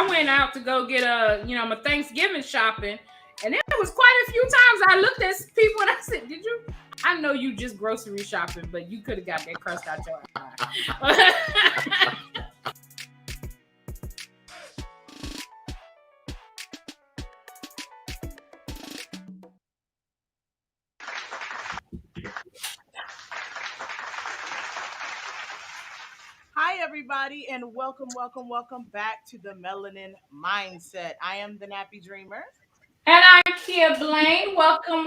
I went out to go get my Thanksgiving shopping, and there was quite a few times I looked at people and I said, "Did you? I know you just grocery shopping, but you could have got that crust out your eye." Hi, everybody, and welcome back to the Melanin Mindset. I am the Nappy Dreamer. And I'm Kia Blaine. Welcome.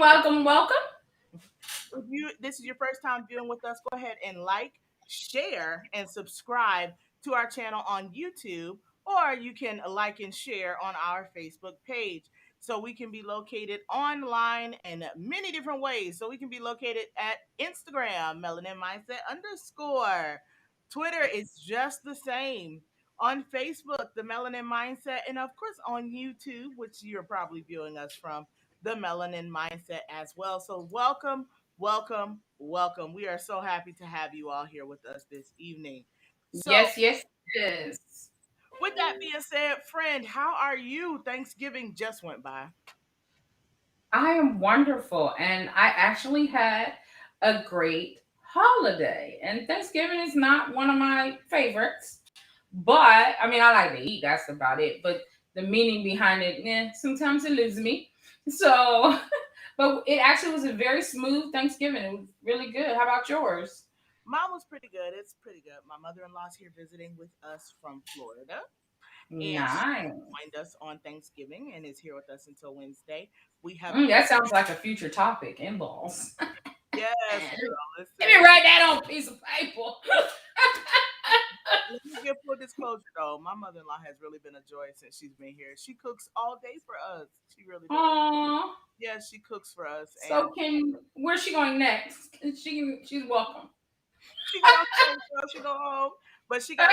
If this is your first time viewing with us, go ahead and like, share, and subscribe to our channel on YouTube, or you can like and share on our Facebook page. So we can be located online in many different ways. So we can be located at Instagram, Melanin Mindset _. Twitter is just the same. On Facebook, the Melanin Mindset, and of course on YouTube, which you're probably viewing us from, the Melanin Mindset as well. So welcome. We are so happy to have you all here with us this evening. So, Yes. with that being said, friend, how are you? Thanksgiving just went by. I am wonderful, and I actually had a great holiday. And Thanksgiving is not one of my favorites, but I mean, I like to eat. That's about it. But the meaning behind it, sometimes it loses me. So, but it actually was a very smooth Thanksgiving. It was really good. How about yours? Mine was pretty good. It's pretty good. My mother-in-law's here visiting with us from Florida. And she Nice. joined us on Thanksgiving and is here with us until Wednesday. We have That sounds like a future topic. In-laws. yes, girl, Let me write that on a piece of paper. Let me give full disclosure though. My mother-in-law has really been a joy since she's been here. She cooks all day for us. She really does. Aww. Yeah, she cooks for us. So where's she going next? She's welcome. She go home, girl, she go home. But she got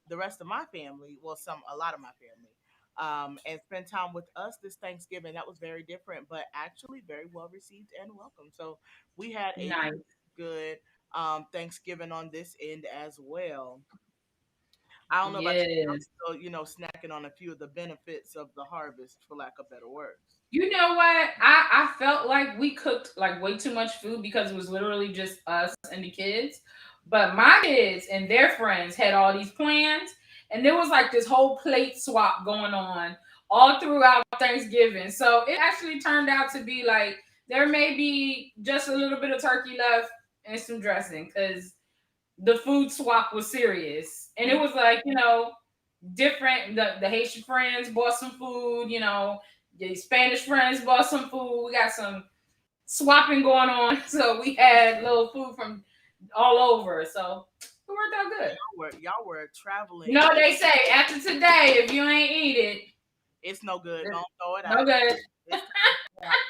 the rest of my family, well, a lot of my family, and spend time with us this Thanksgiving. That was very different, but actually very well received and welcome. So we had a Nice. good Thanksgiving on this end as well. I don't know about you, I'm Yes. still, snacking on a few of the benefits of the harvest, for lack of better words. You know what? I felt like we cooked like way too much food because it was literally just us and the kids. But my kids and their friends had all these plans, and there was like this whole plate swap going on all throughout Thanksgiving. So it actually turned out to be like there may be just a little bit of turkey left and some dressing because the food swap was serious. And it was like, different. The Haitian friends bought some food, the Spanish friends bought some food. We got some swapping going on. So we had little food from all over. So it worked out good. Y'all were traveling. You know what they say, after today, if you ain't eat it, it's no good. Don't throw it no out. good.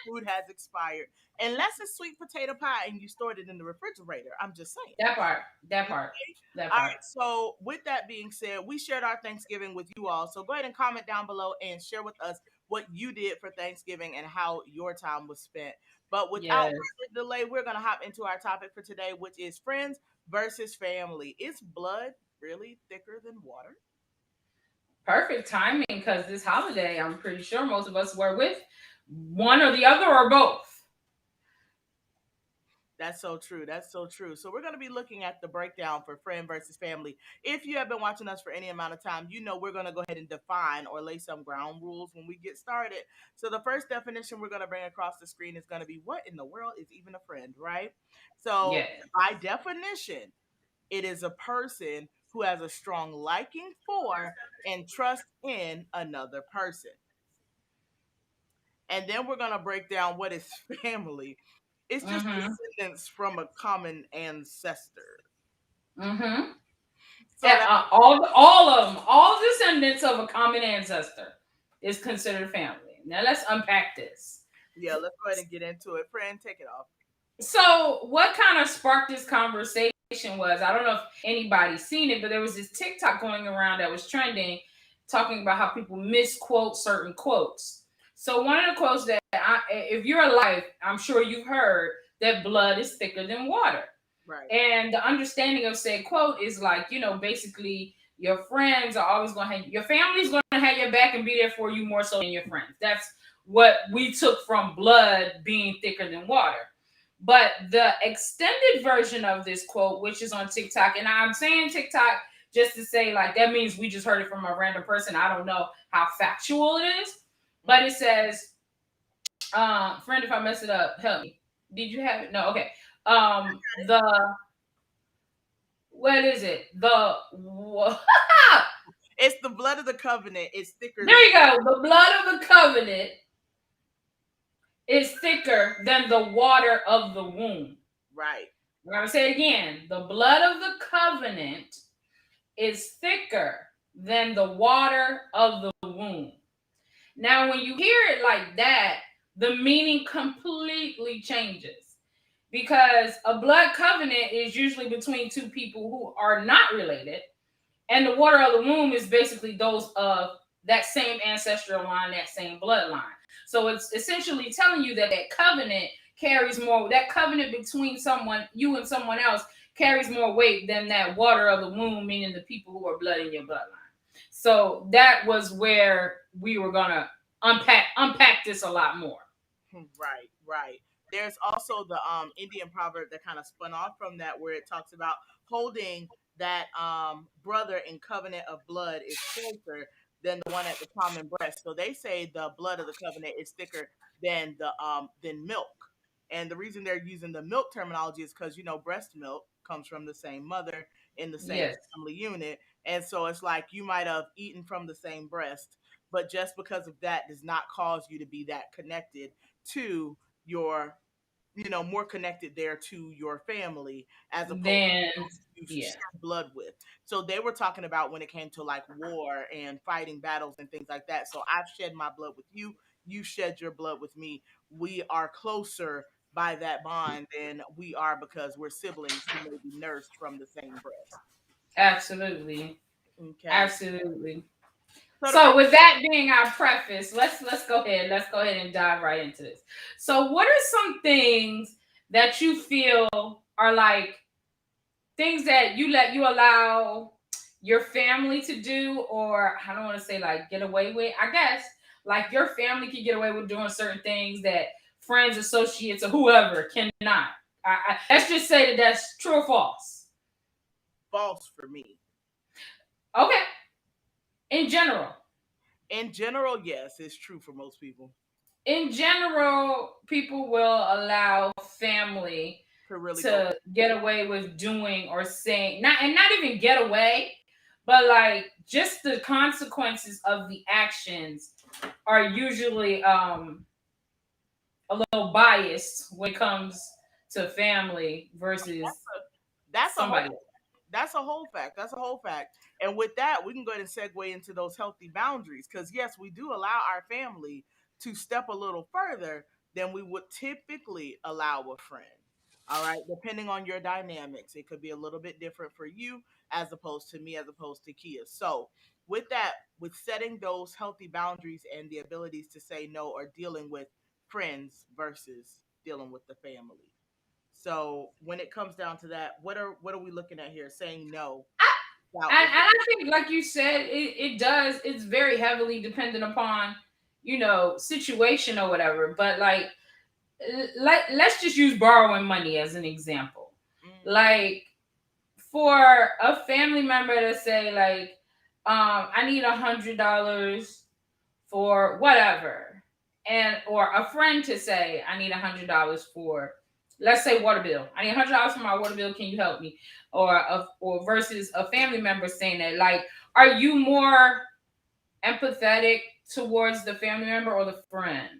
Food has expired. Unless it's sweet potato pie and you stored it in the refrigerator. I'm just saying. That part. All right. So with that being said, we shared our Thanksgiving with you all. So go ahead and comment down below and share with us what you did for Thanksgiving and how your time was spent. But without further delay, we're going to hop into our topic for today, which is friends versus family. Is blood really thicker than water? Perfect timing, because this holiday, I'm pretty sure most of us were with one or the other or both. That's so true. So we're going to be looking at the breakdown for friend versus family. If you have been watching us for any amount of time, we're going to go ahead and define or lay some ground rules when we get started. So the first definition we're going to bring across the screen is going to be, what in the world is even a friend, right? So by definition, it is a person who has a strong liking for and trust in another person. And then we're going to break down what is family. It's just descendants from a common ancestor. So all of them, all descendants of a common ancestor is considered family. Now let's unpack this. Yeah, let's go ahead and get into it. Friend, take it off. So what kind of sparked this conversation was, I don't know if anybody's seen it, but there was this TikTok going around that was trending, talking about how people misquote certain quotes. So one of the quotes that if you're alive, I'm sure you've heard that blood is thicker than water. Right. And the understanding of said quote is like, basically Your friends are always going to have, your family's going to have your back and be there for you more so than your friends. That's what we took from blood being thicker than water. But the extended version of this quote, which is on TikTok, and I'm saying TikTok just to say, like, that means we just heard it from a random person. I don't know how factual it is, but it says, friend, if I mess it up, help me. Did you have it? No, okay. The what is it? It's the blood of the covenant. It's thicker There than you go. The blood of the covenant is thicker than the water of the womb. right. I'm going to say it again. The blood of the covenant is thicker than the water of the womb. Now, when you hear it like that, the meaning completely changes, because a blood covenant is usually between two people who are not related, and the water of the womb is basically those of that same ancestral line, that same bloodline. So it's essentially telling you that that covenant carries more, that covenant between someone, you and someone else, carries more weight than that water of the womb, meaning the people who are blood in your bloodline. So that was where we were gonna unpack this a lot more. Right, right. There's also the Indian proverb that kind of spun off from that, where it talks about holding that brother in covenant of blood is closer than the one at the common breast. So they say the blood of the covenant is thicker than milk. And the reason they're using the milk terminology is because breast milk comes from the same mother in the same Yes, family unit. And so it's like you might have eaten from the same breast, but just because of that does not cause you to be that connected to your more connected there to your family as opposed then to those you yeah, share blood with. So they were talking about when it came to like war and fighting battles and things like that. So I've shed my blood with you, you shed your blood with me. We are closer by that bond than we are because we're siblings who may be nursed from the same breast. absolutely, Okay. absolutely. So the So first with that being our preface, let's go ahead and dive right into this. So what are some things that you feel are like things that you allow your family to do, or I don't want to say like get away with, I guess, like your family can get away with doing certain things that friends, associates, or whoever cannot. Let's just say that that's true or false. false for me. Okay, in general. In general, yes, it's true for most people In general, people will allow family to really go. to get away with doing or saying, not even get away, but like just the consequences of the actions are usually a little biased when it comes to family versus That's a somebody whole else. That's a whole fact. That's a whole fact. And with that, we can go ahead and segue into those healthy boundaries. Because, yes, we do allow our family to step a little further than we would typically allow a friend. All right. Depending on your dynamics, it could be a little bit different for you as opposed to me, as opposed to Kia. So, with that, with setting those healthy boundaries and the abilities to say no or dealing with friends versus dealing with the family. So when it comes down to that, what are we looking at here? Saying no about And the I think, like you said, it does. It's very heavily dependent upon, situation or whatever. But like, let's just use borrowing money as an example. mm, Like, for a family member to say like, I need $100 for whatever, and or a friend to say I need $100 for, let's say, water bill. I need $100 for my water bill. Can you help me? Or versus a family member saying that, like, are you more empathetic towards the family member or the friend?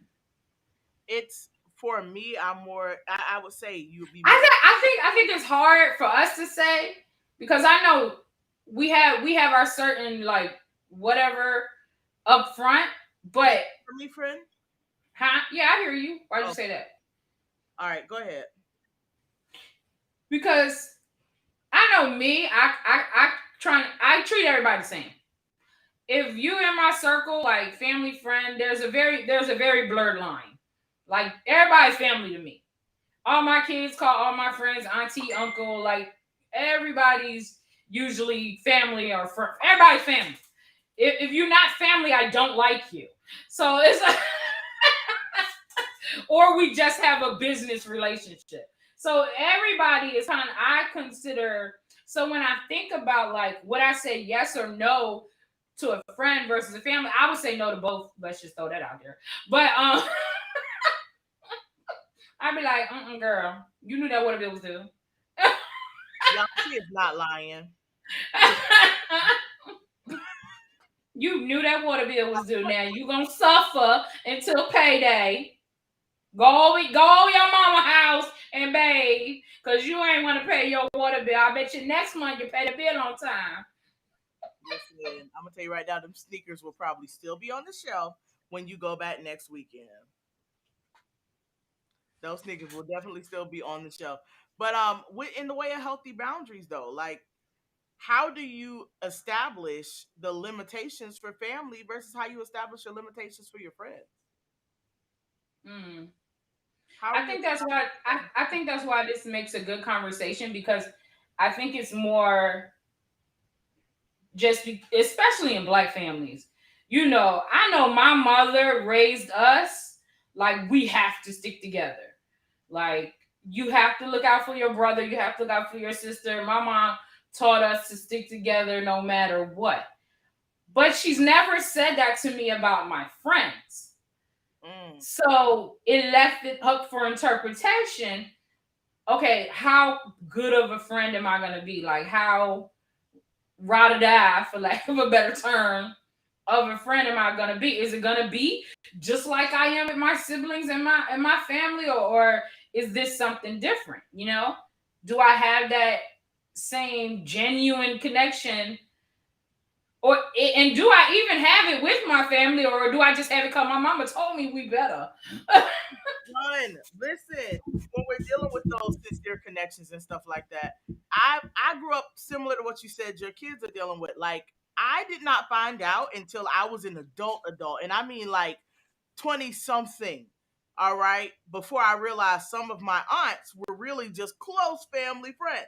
it's for me. I would say you'd be more. I think it's hard for us to say, because I know we have our certain like whatever up front, but For me, friend. huh? Yeah, I hear you. Why'd you Oh, say that? all right. Go ahead. Because I know me, I treat everybody the same. If you in my circle, like family, friend, there's a very blurred line. Like, everybody's family to me. All my kids call all my friends auntie, uncle, like everybody's usually family or everybody's family. If you're not family, I don't like you. So it's like, or we just have a business relationship. So everybody is kind of, I consider, so when I think about like, would I say yes or no to a friend versus a family, I would say no to both. Let's just throw that out there. But I'd be like, girl, you knew that what it was due. Y'all, she is not lying. You knew that water bill was due. Now you gonna suffer until payday. Go your mama house and bathe, cause you ain't want to pay your water bill. I bet you next month you pay the bill on time. Listen, I'm gonna tell you right now, them sneakers will probably still be on the shelf when you go back next weekend. Those sneakers will definitely still be on the shelf. But in the way of healthy boundaries, though, like how do you establish the limitations for family versus how you establish your limitations for your friends? Mm. How are I you? think that's why I think that's why this makes a good conversation, because I think it's more especially in black families. You know, I know my mother raised us like we have to stick together. Like you have to look out for your brother, you have to look out for your sister. My mom taught us to stick together no matter what. But she's never said that to me about my friends. Mm, So it left it up for interpretation. Okay, how good of a friend am I going to be? Like, how ride or die, for lack of a better term, of a friend am I going to be? Is it going to be just like I am with my siblings and my family, or is this something different? You know, do I have that same genuine connection, or and do I even have it with my family, or do I just have it because my mama told me we better? One, listen, when we're dealing with those sincere connections and stuff like that, I grew up similar to what you said your kids are dealing with. Like I did not find out until I was an adult, and I mean like 20 something. All right. Before I realized some of my aunts were really just close family friends.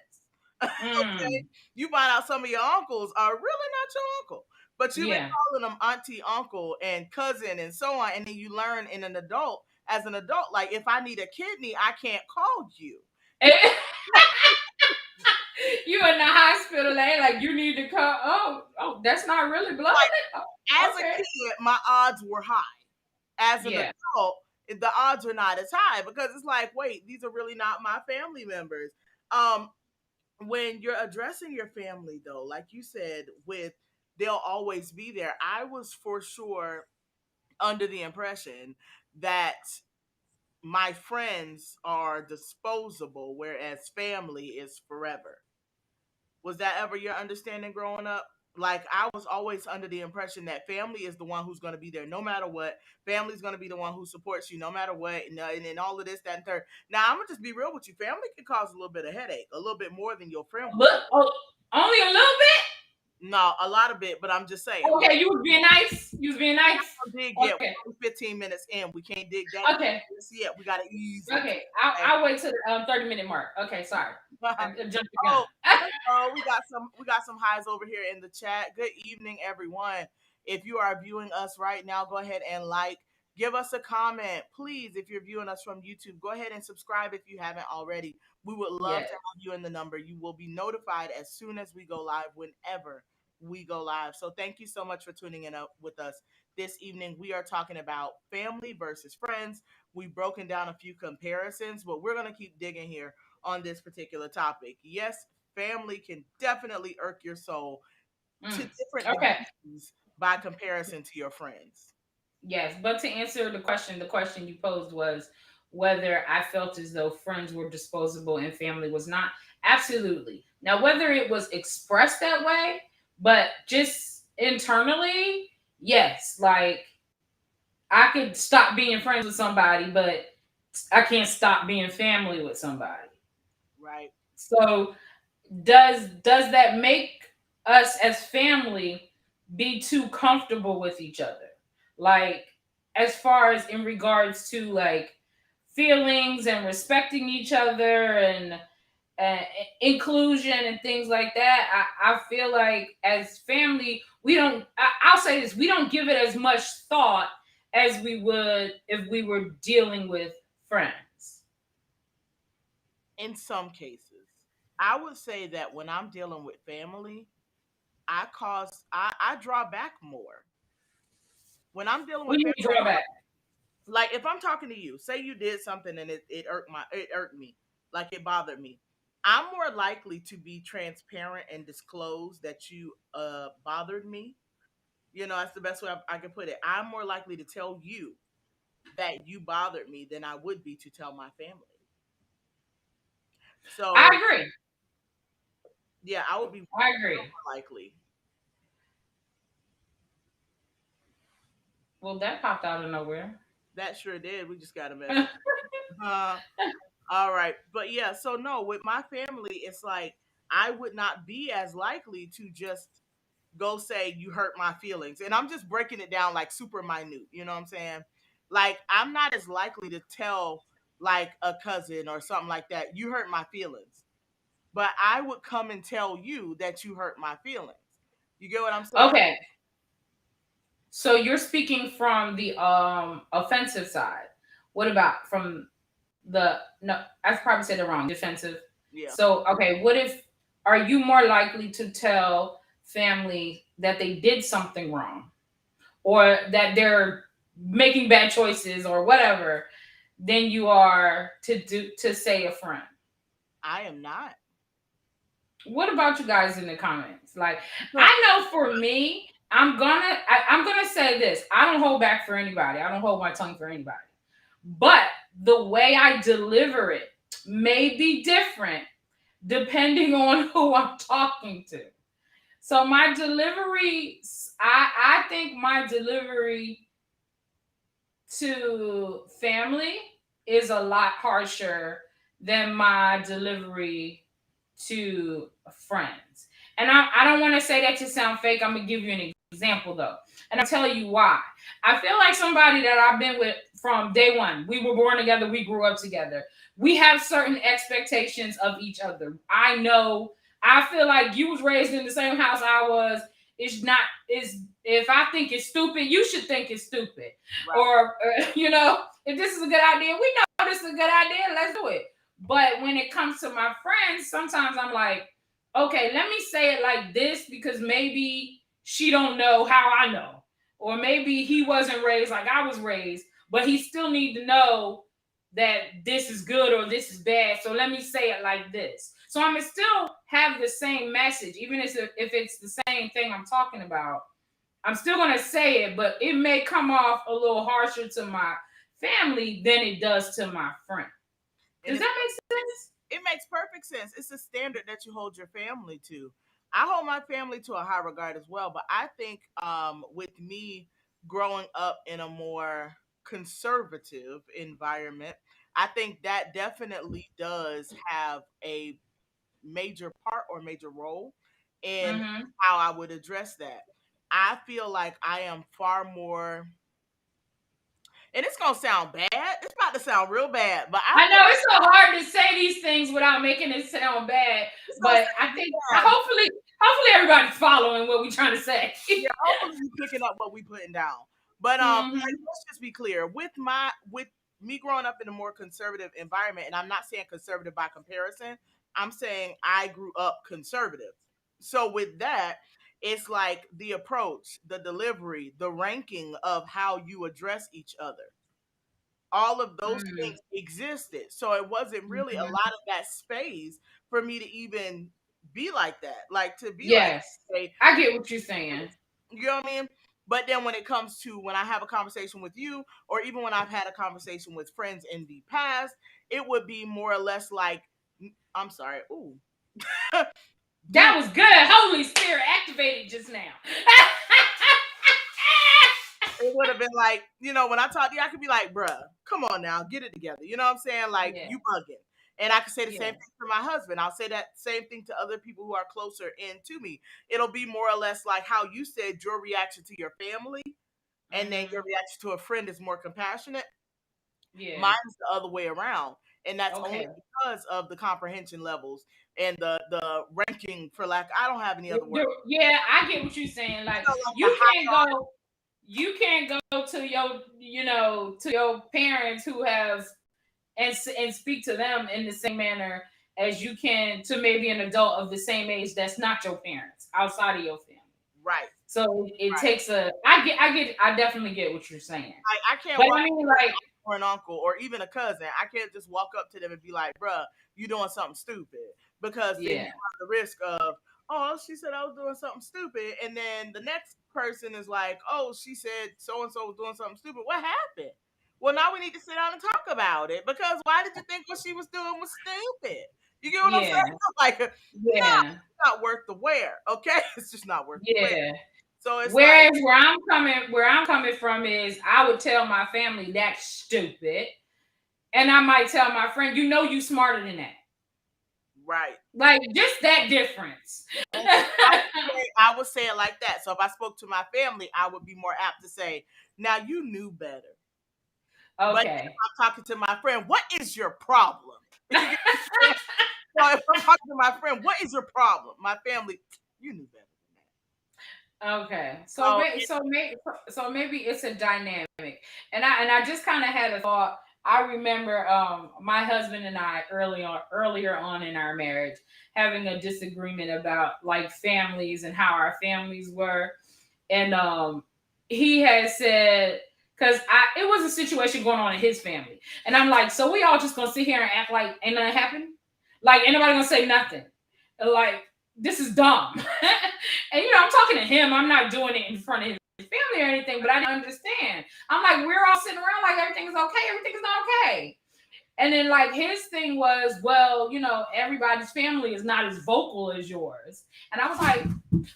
Okay. Mm, You find out some of your uncles are really not your uncle, but you've been yeah. calling them auntie, uncle, and cousin, and so on. And then you learn as an adult, like if I need a kidney, I can't call you. You in the hospital, they like you need to come. Oh, that's not really blood. Like Oh, as a okay. kid, my odds were high. As an Yeah. adult, the odds are not as high because it's like, wait, these are really not my family members. Um, when you're addressing your family, though, like you said, with they'll always be there. I was for sure under the impression that my friends are disposable, whereas family is forever. Was that ever your understanding growing up? Like I was always under the impression that family is the one who's going to be there no matter what. Family's going to be the one who supports you no matter what, and then all of this, that, and third. Now I'm gonna just be real with you. Family can cause a little bit of headache, a little bit more than your friend will. Look. Oh, only a little bit. No, a lot of it, but I'm just saying. Okay, you was being nice. You was being nice. Dig yet. Okay. We're only 15 minutes in. We can't dig that Okay. yet. We got to ease into Okay. it. Okay? I'll wait till the 30-minute mark. Okay. Sorry. I jumped the gun. Oh, oh, we got some highs over here in the chat. Good evening, everyone. If you are viewing us right now, go ahead and give us a comment, please. If you're viewing us from YouTube, go ahead and subscribe if you haven't already. We would love Yes. to have you in the number. You will be notified as soon as we go live, whenever we go live. So thank you so much for tuning in up with us this evening. We are talking about family versus friends. We've broken down a few comparisons, but we're going to keep digging here on this particular topic. Yes, family can definitely irk your soul to Mm. different Okay. degrees by comparison to your friends. Yes, but to answer the question you posed was whether I felt as though friends were disposable and family was not. Absolutely. Now, whether it was expressed that way, but just internally, yes. Like I could stop being friends with somebody, but I can't stop being family with somebody. Right. So does that make us as family be too comfortable with each other? Like as far as in regards to like feelings and respecting each other, and uh, inclusion and things like that. I feel like as family, we don't. I'll say this: we don't give it as much thought as we would if we were dealing with friends. In some cases, I would say that when I'm dealing with family, I draw back more. When I'm dealing What with do you family, mean drawback? like if I'm talking to you, say you did something and it irked me, like it bothered me. I'm more likely to be transparent and disclose that you bothered me. You know, that's the best way I can put it. I'm more likely to tell you that you bothered me than I would be to tell my family. I So agree. yeah, I would be I more agree. likely. Well, that popped out of nowhere. That sure did. We just got a message. Uh, all right. But yeah, so no, with my family, it's like I would not be as likely to just go say you hurt my feelings. And I'm just breaking it down like super minute, you know what I'm saying? Like I'm not as likely to tell like a cousin or something like that, you hurt my feelings. But I would come and tell you that you hurt my feelings. You get what I'm saying? Okay, so you're speaking from the offensive side. What about from the no? I probably said it wrong. Defensive. Yeah. So okay, what if are you more likely to tell family that they did something wrong or that they're making bad choices or whatever than you are to say a friend? I am not. What about you guys in the comments? Like, So, I know for me, I'm gonna say this. I don't hold back for anybody. I don't hold my tongue for anybody. But the way I deliver it may be different depending on who I'm talking to. So my delivery, I think my delivery to family is a lot harsher than my delivery to friends. And I don't want to say that to sound fake. I'm going to give you an example though. And I'll tell you why. I feel like somebody that I've been with from day one. We were born together, we grew up together. We have certain expectations of each other. I know, I feel like you was raised in the same house I was. It's not, is if I think it's stupid, you should think it's stupid. right. Or, if this is a good idea, we know this is a good idea, let's do it. But when it comes to my friends, sometimes I'm like, okay, let me say it like this because maybe she don't know how I know. Or maybe he wasn't raised like I was raised, but he still need to know that this is good or this is bad. So let me say it like this. So I'm gonna still have the same message, even if it's the same thing I'm talking about. I'm still gonna say it, but it may come off a little harsher to my family than it does to my friend. And Does that make sense? it makes perfect sense. It's a standard that you hold your family to. I hold my family to a high regard as well, but I think with me growing up in a more conservative environment, I think that definitely does have a major part or major role in Mm-hmm. how I would address that. I feel like I am far more, and it's gonna sound bad. It's about to sound real bad, but I I feel know like it's so hard to say these things without making it sound bad, it's gonna but I sound think bad. hopefully everybody's following what we're trying to say. Yeah, hopefully you picking up what we putting down. But like, Mm-hmm. let's just be clear. With me growing up in a more conservative environment, and I'm not saying conservative by comparison, I'm saying I grew up conservative. So with that, it's like the approach, the delivery, the ranking of how you address each other. All of those things existed. So it wasn't really a Mm-hmm. lot of that space for me to even be like that. Like to be like, Yes, hey, I get what you're saying. you know what I mean? But then when it comes to when I have a conversation with you, or even when I've had a conversation with friends in the past, it would be more or less like, I'm sorry, ooh, That dude, was good. Holy Spirit activated just now. it would have been like, when I talk to you, I could be like, bruh, come on now, get it together. You know what I'm saying? Like, Yeah, you bugging. And I could say the same yeah. thing to my husband. I'll say that same thing to other people who are closer in to me. It'll be more or less like how you said your reaction to your family, and then your Mm-hmm. reaction to a friend is more compassionate. Yeah. Mine's the other way around. and that's only Okay. because of the comprehension levels and the ranking for lack. I don't have any other word. Yeah, I get what you're saying. Like Like the you can't go, you can't go to your, to your parents who have and speak to them in the same manner as you can to maybe an adult of the same age that's not your parents outside of your family. right, So it right. takes I definitely get what you're saying. I can't But walk I mean, like, or an uncle or even a cousin. I can't just walk up to them and be like, bruh, you doing something stupid. Because then you yeah, run the risk of, oh, she said I was doing something stupid. And then the next person is like, oh, she said so and so was doing something stupid. What happened? Well, now we need to sit down and talk about it. Because why did you think what she was doing was stupid? You get what I'm yeah, saying? Like, no, yeah, it's not worth the wear. Okay. It's just not worth the wear. yeah. So it's like, Whereas where I'm coming from is I would tell my family that's stupid. And I might tell my friend, you smarter than that. right. Like just that difference. Okay. I would say it like that. So if I spoke to my family, I would be more apt to say, now you knew better. But if Okay. I'm talking to my friend, what is your problem? So if I'm talking to my friend, what is your problem? My family, you knew better Okay. than that. So maybe it's a dynamic. And I just kind of had a thought. I remember my husband and I earlier on in our marriage having a disagreement about like families and how our families were. And he had said, because it was a situation going on in his family. And I'm like, so we all just gonna sit here and act like ain't nothing happened? Like ain't nobody gonna say nothing. Like this is dumb. And I'm talking to him. I'm not doing it in front of his family or anything, but I didn't understand. I'm like, we're all sitting around like everything's okay, everything's not okay. And then like his thing was, well, everybody's family is not as vocal as yours. And I was like,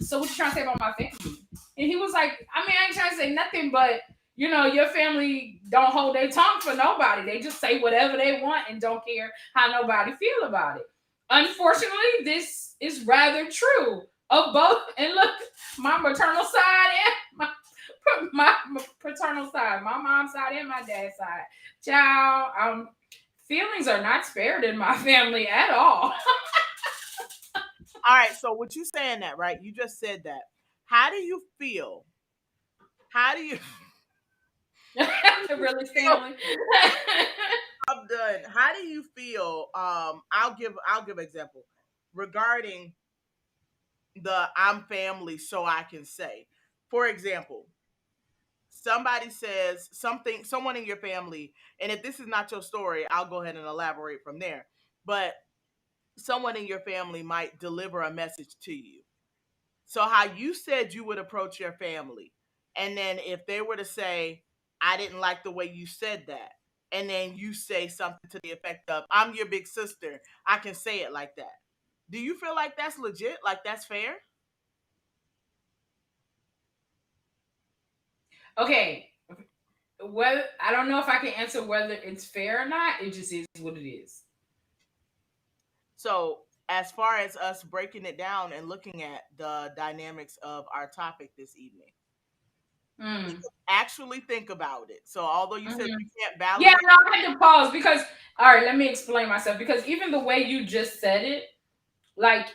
so what you trying to say about my family? And he was like, I mean, I ain't trying to say nothing, but your family don't hold their tongue for nobody. They just say whatever they want and don't care how nobody feel about it. Unfortunately, this is rather true of both. And look, my maternal side and my paternal side, my mom's side and my dad's side. Child, feelings are not spared in my family at all. All right. So what you saying that, right? You just said that. How do you feel? How do you Really, feel? Stanley? I'm done. How do you feel? I'll give an example regarding the I'm family, so I can say. For example, somebody says something, someone in your family, and if this is not your story, I'll go ahead and elaborate from there. But someone in your family might deliver a message to you. So how you said you would approach your family, and then if they were to say, I didn't like the way you said that, and then you say something to the effect of, I'm your big sister, I can say it like that. Do you feel like that's legit? Like that's fair? Okay. Whether I don't know if I can answer whether it's fair or not. It just is what it is. So, as far as us breaking it down and looking at the dynamics of our topic this evening, Mm. actually think about it. So, although you said Mhm. you can't Yeah, validate, no, I had to pause because all right, let me explain myself because even the way you just said it, like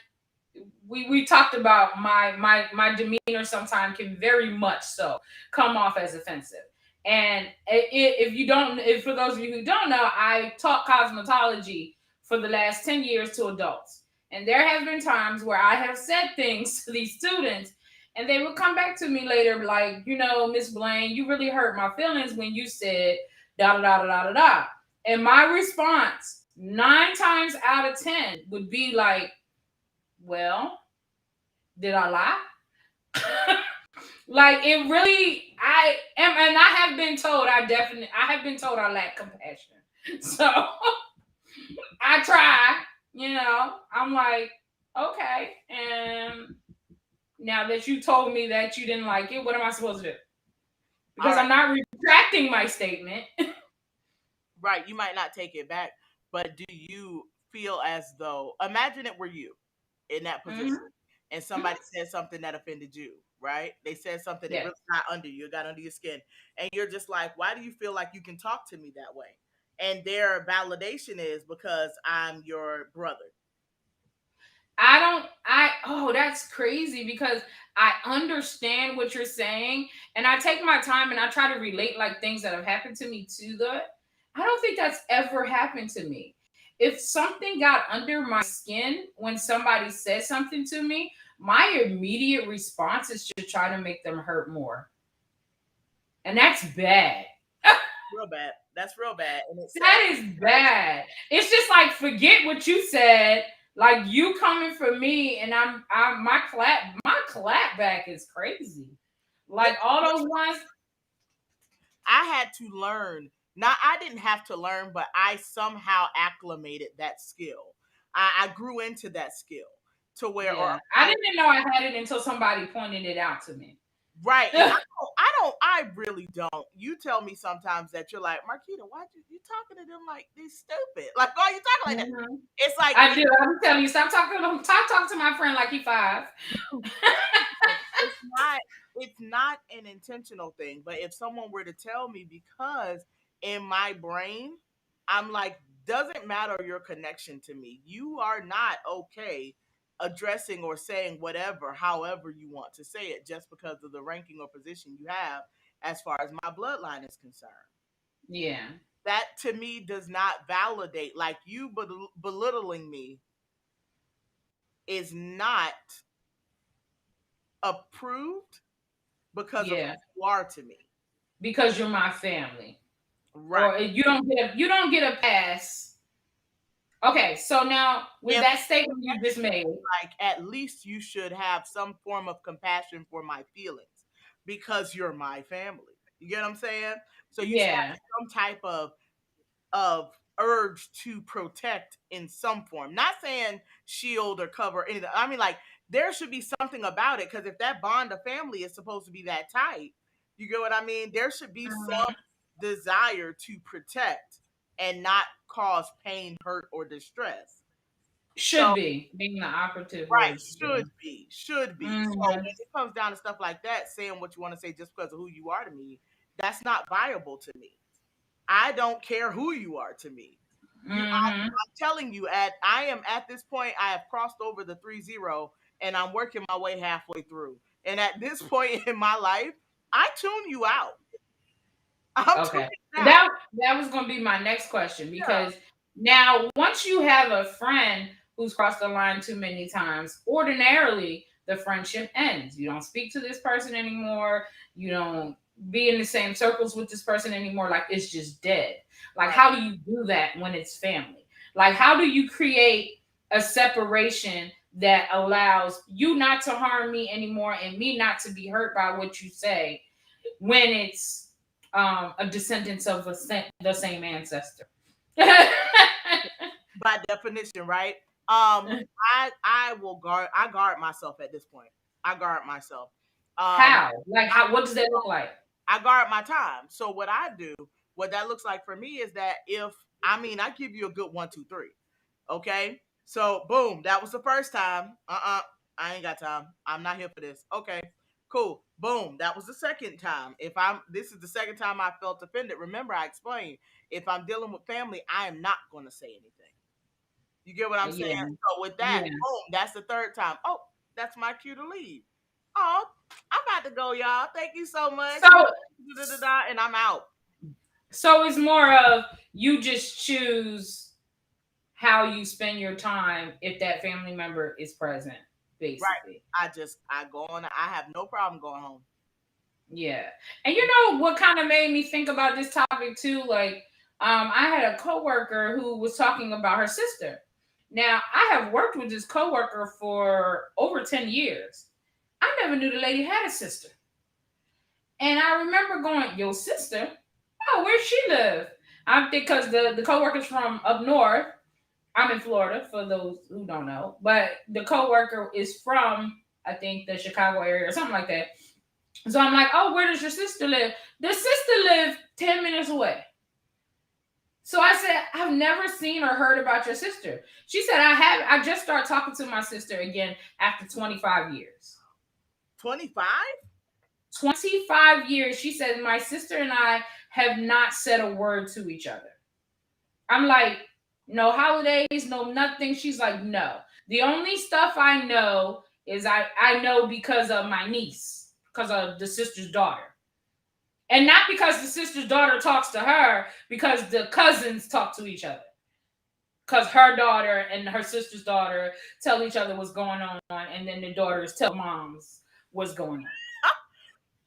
we talked about my demeanor sometimes can very much so come off as offensive. And if you don't, if for those of you who don't know, I taught cosmetology for the last 10 years to adults. And there have been times where I have said things to these students and they would come back to me later like, Miss Blaine, you really hurt my feelings when you said da da da da da da da. And my response 9 times out of 10 would be like, well, did I lie? Like it really, I am, and I have been told I have been told I lack compassion. So I try, I'm like, okay, and now that you told me that you didn't like it, what am I supposed to do? all Because right, I'm not retracting my statement. right, you might not take it back, but do you feel as though, imagine it were you in that position Mhm. and somebody said something that offended you, right? They said something that Yes. really got under you, got under your skin, and you're just like, why do you feel like you can talk to me that way? and their validation is because I'm your brother. Oh, that's crazy because I understand what you're saying and I take my time and I try to relate like things that have happened to me to the. I don't think that's ever happened to me. If something got under my skin when somebody says something to me, my immediate response is to try to make them hurt more. And that's bad. Real bad. That's real bad, and it's sad. That is bad. It's just like forget what you said. Like you coming for me, and I'm my clap back is crazy. Like all those ones. I had to learn. Now, I didn't have to learn, but I somehow acclimated that skill. I grew into that skill to where, or Yeah, I didn't know I had it until somebody pointed it out to me. right. And I really don't. You tell me sometimes that you're like, Marquita, why you talking to them like they stupid? Like, why you talking like that? Mhm. It's like, I do. I'm telling you, stop talking to my friend like he five. not it's not an intentional thing, but if someone were to tell me, because in my brain I'm like, doesn't matter your connection to me, you are not okay addressing or saying whatever however you want to say it just because of the ranking or position you have as far as my bloodline is concerned. Yeah, That to me does not validate, like you belittling me is not approved because of yeah, who you are to me. because you're my family, Right. or you don't get a pass. Okay, so now with If that statement you just made, like, at least you should have some form of compassion for my feelings because you're my family. You get what I'm saying? So you should yeah, have some type of urge to protect in some form. Not saying shield or cover anything. I mean, like, there should be something about it, because if that bond of family is supposed to be that tight, you get what I mean? There should be some mhm, desire to protect and not cause pain, hurt, or distress. So should be being the operative right, words. Yeah. should be. So when Mhm. it comes down to stuff like that, saying what you want to say just because of who you are to me, that's not viable to me. I don't care who you are to me. Mhm. I'm telling you, I am at this point, I have crossed over the 3-0, and I'm working my way halfway through. And at this point in my life, I tune you out. I'm tuning Okay. you out. That was going to be my next question because now once you have a friend who's crossed the line too many times, ordinarily the friendship ends. You don't speak to this person anymore. You don't be in the same circles with this person anymore. Like it's just dead. Like Right. how do you do that when it's family? Like how do you create a separation that allows you not to harm me anymore and me not to be hurt by what you say when it's a descendants of the same ancestor. By definition, right? I guard myself at this point. I guard myself. Um How? Like how? What does that look like? I guard my time. So what I do, what that looks like for me is that, if I mean, I give you a good 1, 2, 3. Okay. So boom, that was the first time. I ain't got time. I'm not here for this. Okay. Cool. Boom. That was the second time. If I'm This is the second time I felt offended. Remember, I explained, if I'm dealing with family, I am not gonna say anything. You get what I'm saying? Yeah, So with that, yeah. boom, that's the third time. Oh, that's my cue to leave. Oh, I'm about to go, y'all. Thank you so much. So, And I'm out. so it's more of you just choose how you spend your time if that family member is present, Right. basically. I go on. I have no problem going home. Yeah. And you know what kind of made me think about this topic too? Like, I had a coworker who was talking about her sister. Now, I have worked with this coworker for over 10 years. I never knew the lady had a sister. And I remember going, Your sister? Oh, where she live? I'm because the coworker's from up north. I'm in Florida for those who don't know. But the coworker is from I think the Chicago area or something like that. So I'm like, oh, where does your sister live? The sister lived 10 minutes away. So I said, I've never seen or heard about your sister. She said, I just started talking to my sister again after 25 years. 25? 25 years. She said, my sister and I have not said a word to each other. I'm like, no holidays, no nothing. She's like, no. The only stuff I know is I know because of my niece, because of the sister's daughter. And not because the sister's daughter talks to her, because the cousins talk to each other. Because her daughter and her sister's daughter tell each other what's going on, and then the daughters tell moms what's going on.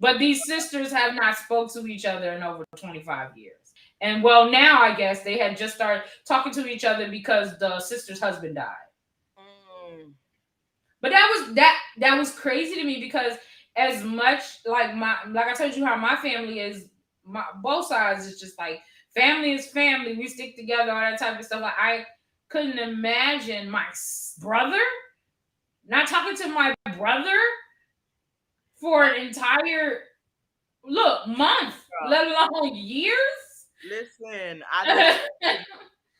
But these sisters have not spoke to each other in over 25 years. And well, now I guess they had just started talking to each other because the sister's husband died. Mm. But that was crazy to me because as much like I told you how my family is, my both sides is just like family is family. We stick together, all that type of stuff. Like I couldn't imagine my brother not talking to my brother for My an entire month, God. let alone years. Listen,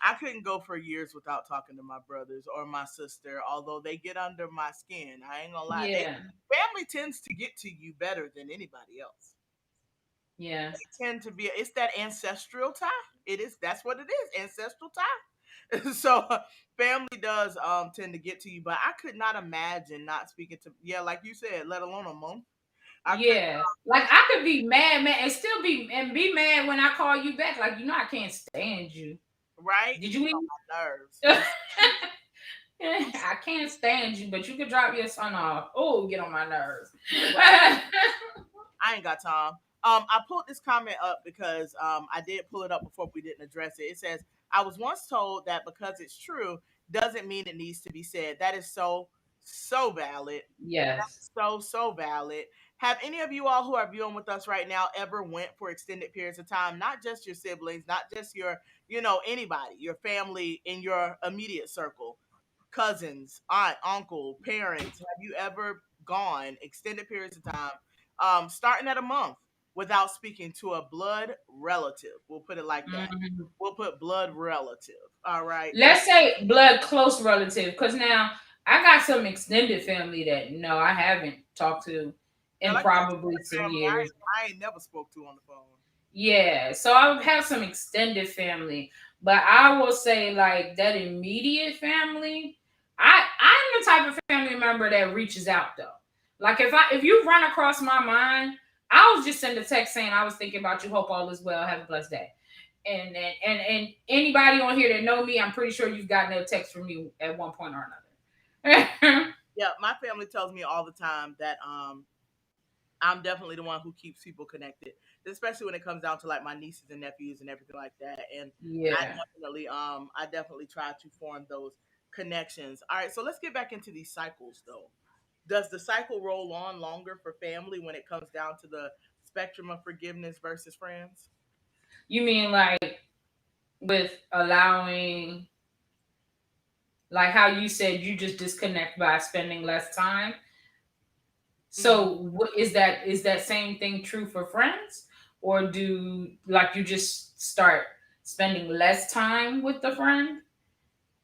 I couldn't go for years without talking to my brothers or my sister, although they get under my skin. I ain't gonna lie. They Yeah, family tends to get to you better than anybody else. yeah, They tend to be it's that ancestral tie. It is that's what it is, ancestral tie. So family does tend to get to you, but I could not imagine not speaking to yeah, like you said, let alone a month. I could yeah. Like I could be mad, man, and still be mad when I call you back. Like I can't stand you. right? Did You you get leave? on my nerves. Listen, I can't stand you, but you could drop your son off. Oh, get on my nerves. well, I ain't got time. I pulled this comment up because I did pull it up before we didn't address it. It says, I was once told that because it's true doesn't mean it needs to be said. That is so valid. Yes. So valid. Have any of you all who are viewing with us right now ever went for extended periods of time? Not just your siblings, not just anybody, your family in your immediate circle, cousins, aunt, uncle, parents. Have you ever gone extended periods of time, starting at a month without speaking to a blood relative? We'll put it like that. Mhm. We'll put blood relative. All right. Let's say blood close relative, because now I got some extended family that no, I haven't talked to Girl, in I got probably some family years. I ain't never spoke to on the phone. Yeah, so I have some extended family, but I will say like that immediate family. I'm the type of family member that reaches out though. Like if you run across my mind, I'll just send a text saying I was thinking about you. Hope all is well. Have a blessed day. And anybody on here that know me, I'm pretty sure you've gotten a text from me at one point or another. Yeah, my family tells me all the time that I'm definitely the one who keeps people connected, especially when it comes down to like my nieces and nephews and everything like that. And Yeah. I definitely try to form those connections. All right, so let's get back into these cycles though. Does the cycle roll on longer for family when it comes down to the spectrum of forgiveness versus friends? You mean like with allowing, like how you said you just disconnect by spending less time. Hmm. So is that same thing true for friends, or do like you just start spending less time with the friend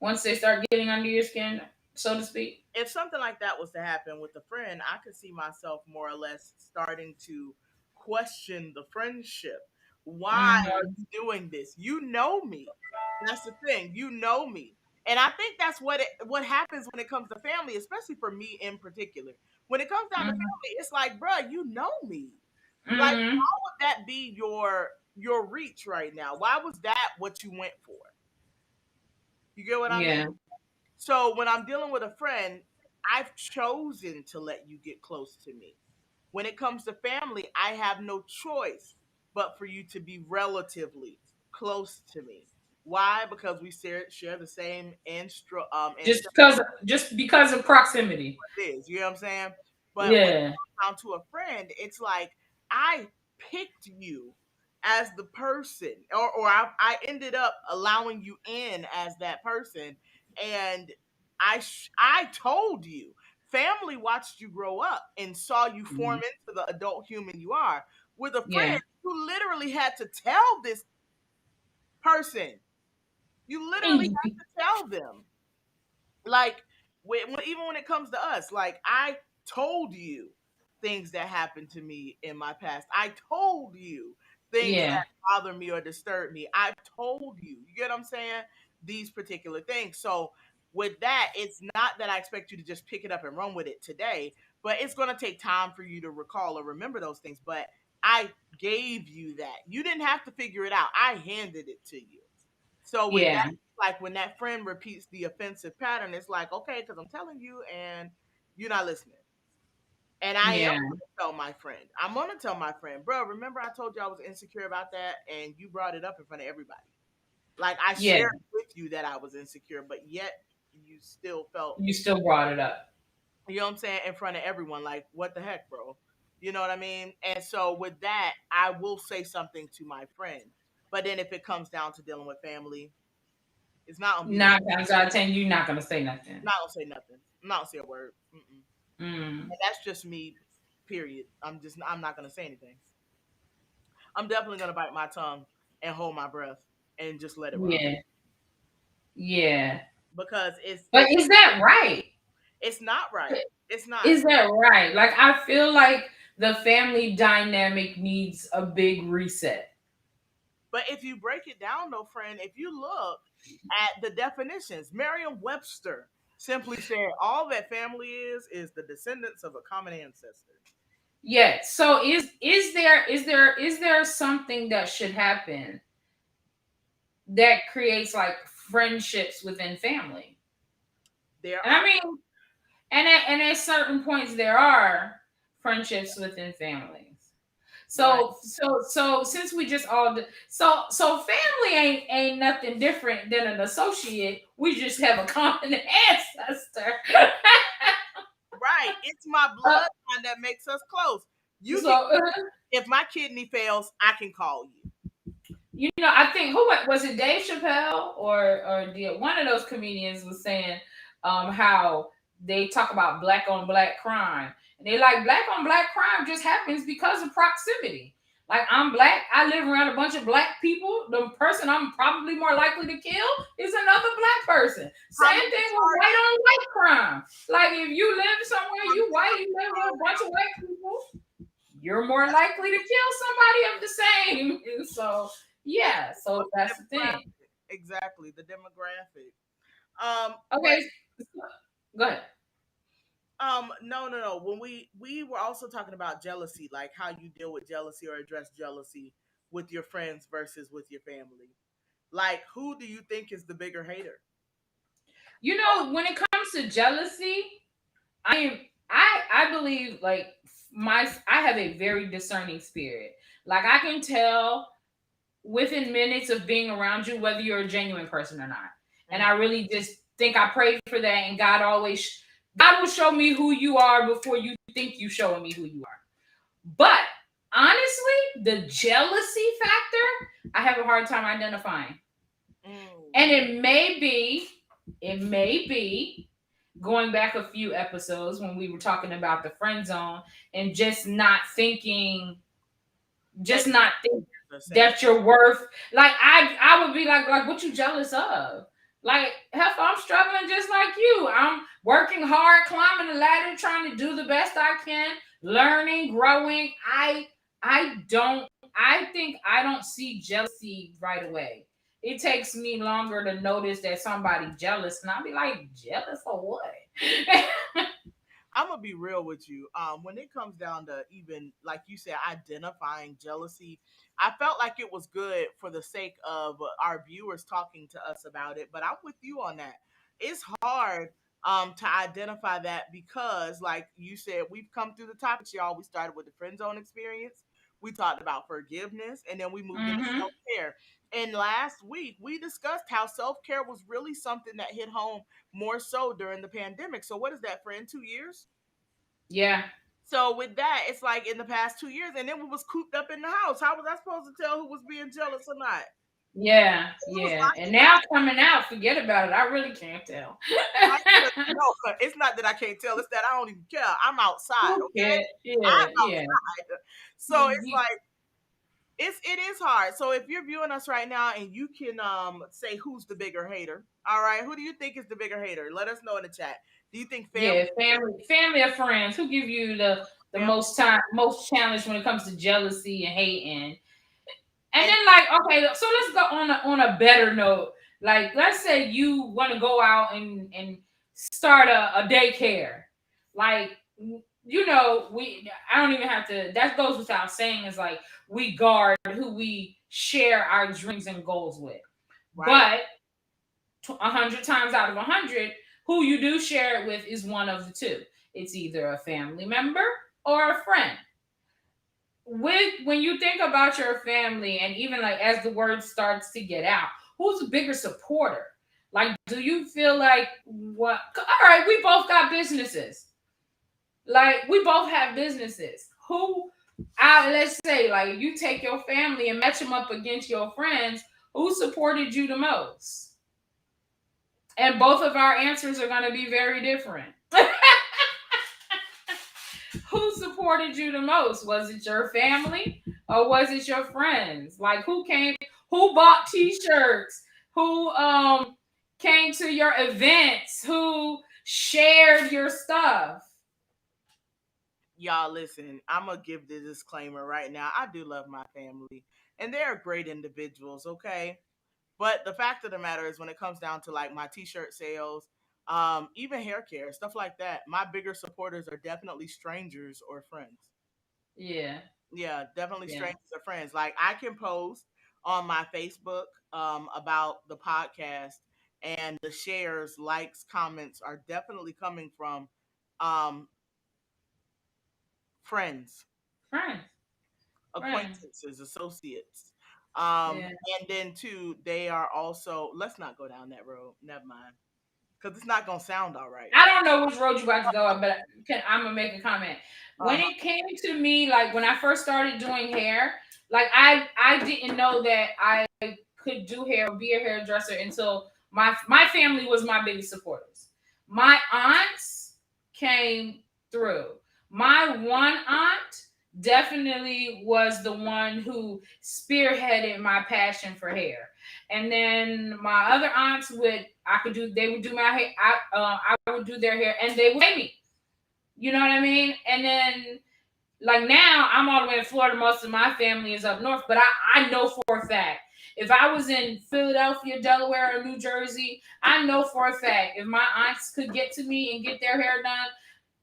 once they start getting under your skin, so to speak? If something like that was to happen with a friend, I could see myself more or less starting to question the friendship. Why are Hmm. you doing this? You know me. That's the thing. You know me. And I think that's what happens when it comes to family, especially for me in particular. When it comes down to Hmm. family, it's like, bruh, you know me. Like, Hmm. how would that be your reach right now? Why was that what you went for? You get what I mean? Yeah. So when I'm dealing with a friend, I've chosen to let you get close to me. When it comes to family, I have no choice but for you to be relatively close to me. Why? Because we share the same Just ancestral because just because of proximity. is. You know what I'm saying? But when it Yeah. comes down to a friend, it's like I picked you as the person, or I ended up allowing you in as that person, and I told you. Family watched you grow up and saw you form Mhm. into the adult human you are. With a friend, Yeah. you literally had to tell this person. You literally And had to tell them. Like even when it comes to us, like I told you things that happened to me in my past. I told you things Yeah. that bother me or disturb me. I've told you. You get what I'm saying? These particular things. So with that, it's not that I expect you to just pick it up and run with it today, but it's going to take time for you to recall or remember those things. But I gave you that. You didn't have to figure it out. I handed it to you. So with Yeah. that, like when that friend repeats the offensive pattern, it's like, okay, because I'm telling you and you're not listening. And I am Yeah. going to tell my friend. I'm going to tell my friend, bro, remember I told you I was insecure about that and you brought it up in front of everybody. Like I Yeah. shared with you that I was insecure, but yet you still felt, You still brought it up. you know what I'm saying, in front of everyone. Like, what the heck, bro? You know what I mean? And so with that, I will say something to my friend. But then if it comes down to dealing with family, it's not going to be the same. 9 times out of 10, you're not gonna say I'm nothing. not going to say nothing. I'm not going to say a word. Mm-mm. Mm. And that's just me, period. I'm not going to say anything. I'm definitely gonna bite my tongue and hold my breath and just let it ride Yeah. Yeah. because But is that right? it's not right. It's not. Is that right? Like I feel like the family dynamic needs a big reset. But if you break it down, though, friend, if you look at the definitions, Merriam-Webster simply said all that family is the descendants of a common ancestor. Yeah. So is there something that should happen that creates like friendships within family? There And I are, mean, and at certain points there are friendships within families. right? So since we just all so family ain't nothing different than an associate. We just have a common ancestor. Right. It's my Uh, bloodline that makes us close. You can, so if my kidney fails, I can call you. I think who was it, Dave Chappelle or one of those comedians was saying how they talk about black on black crime, and they like black on black crime just happens because of proximity. Like I'm black, I live around a bunch of black people. The person I'm probably more likely to kill is another black person. How Same many thing with white targets? on white crime. Like if you live somewhere, How you many white, you targets live are with a bunch of around? white people, you're more likely to kill somebody of the same. And so It's yeah, so the that's the thing. demographic. Exactly, the demographic. But Okay, go ahead. no, no, no. When we were also talking about jealousy, like how you deal with jealousy or address jealousy with your friends versus with your family. Like, who do you think is the bigger hater? When it comes to jealousy, I am I believe like I have a very discerning spirit. Like I can tell within minutes of being around you whether you're a genuine person or not. And Mm, I really just think I prayed for that, and God will show me who you are before you think you showing me who you are. But honestly, the jealousy factor, I have a hard time identifying. And mm. it may be going back a few episodes when we were talking about the friend zone and That just not think the same. that you're worth. Like I would be like what you jealous of? Like hell, I'm struggling just like you. I'm working hard, climbing the ladder, trying to do the best I can, learning, growing. I think I don't see jealousy right away. It takes me longer to notice that somebody jealous, and I'll be like, jealous for what? I'm gonna be real with you. When it comes down to even like you said, identifying jealousy, I felt like it was good for the sake of our viewers talking to us about it. But I'm with you on that. It's hard to identify that because, like you said, we've come through the topics, y'all. We started with the friend zone experience. We talked about forgiveness, and then we moved into Mm-hmm. self care. And last week, we discussed how self care was really something that hit home more so during the pandemic. So, what is that, friend? 2 years? Yeah. So with that, it's like in the past 2 years, and then we was cooped up in the house. How was I supposed to tell who was being jealous or not? Yeah, We was yeah. locked And in the now house. coming out, forget about it. I really can't tell. No, it's not that I can't tell. It's that I don't even care. I'm outside, Who okay? cares? Yeah, I'm yeah. outside. So You, it's you, like it is hard. So if you're viewing us right now and you can say who's the bigger hater, all right? Who do you think is the bigger hater? Let us know in the chat. Do you think family, yeah, family or friends who give you the family? most challenge when it comes to jealousy and hating. And And then like, okay, so let's go on a better note. Like, let's say you want to go out and start a daycare. Like, we I don't even have to. That goes without saying. Is like we guard who we share our dreams and goals with. right, But 100 times out of 100, who you do share it with is one of the two. It's either a family member or a friend. When you think about your family, and even like as the word starts to get out, who's a bigger supporter? Like, do you feel like what? All right, we both got businesses. Like, we both have businesses. Who? Let's say like you take your family and match them up against your friends. Who supported you the most? And both of our answers are going to be very different. Who supported you the most? Was it your family or was it your friends? Like, who bought t-shirts? Who came to your events? Who shared your stuff? y'all listen, I'm gonna give the disclaimer right now. I do love my family, and they're great individuals, okay? But the fact of the matter is, when it comes down to like my t-shirt sales, even hair care, stuff like that, my bigger supporters are definitely strangers or friends. Yeah. Yeah, definitely Yeah. strangers or friends. Like I can post on my Facebook about the podcast, and the shares, likes, comments are definitely coming from um, friends, Friends. Friends. acquaintances, associates. Yeah. And then too, they are also. Let's not go down that road. Never mind, because it's not gonna sound all right. I don't know which road you about to go on, but I'm gonna make a comment. When Uh it came to me, like when I first started doing hair, like I didn't know that I could do hair or be a hairdresser until my family was my biggest supporters. My aunts came through. My one aunt definitely was the one who spearheaded my passion for hair. And then my other aunts they would do my hair. I would do their hair, and they would pay me. You know what I mean? And then like now, I'm all the way in Florida. Most of my family is up north, but I know for a fact if I was in Philadelphia, Delaware, or New Jersey, I know for a fact if my aunts could get to me and get their hair done,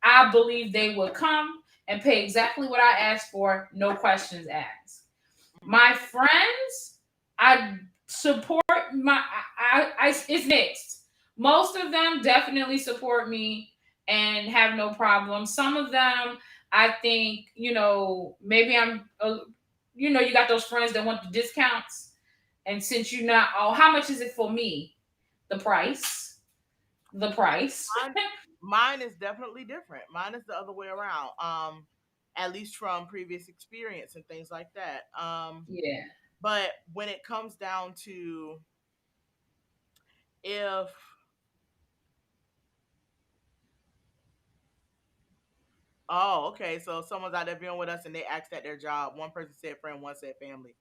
I believe they would come and pay exactly what I asked for, no questions asked. My friends, I support it's mixed. Most of them definitely support me and have no problem. Some of them, I think, maybe you got those friends that want the discounts. And since you're not, oh, how much is it for me? The price. The price. mine, mine is definitely different. Mine is the other way around. At least from previous experience and things like that. Yeah. But when it comes down to if oh, okay. So someone's out there viewing with us and they asked at their job. One person said friend, one said family.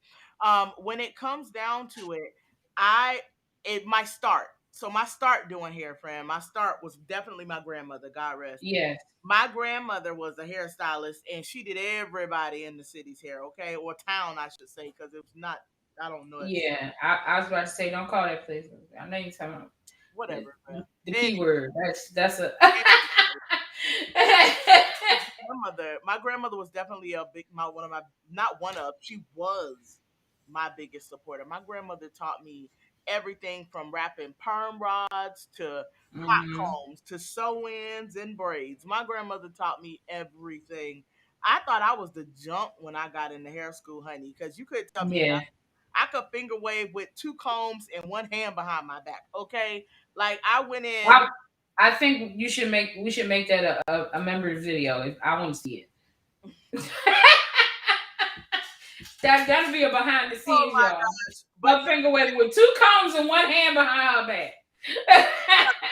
When it comes down to it, I it my start. So my start doing hair, friend. My start was definitely my grandmother. God rest. Yes. My grandmother was a hairstylist, and she did everybody in the city's hair. Okay, or town, I should say, because it was not. I don't know. It's Yeah. I was about to say, don't call that place. I know you're talking about the, whatever, man. the Anyway, keyword. That's a my grandmother was definitely a big my one of my not one of she was my biggest supporter. My grandmother taught me everything from wrapping perm rods to hot Mhm. combs to sew-ins and braids. My grandmother taught me everything. I thought I was the jump when I got into hair school, honey, because you could tell me Yeah. nothing. I could finger wave with two combs and one hand behind my back. Okay, like I went in. I, I think we should make that a members video. If I want to see it. That'll be a behind the Oh scenes, my y'all. gosh! But Her finger waving with two combs and one hand behind her back.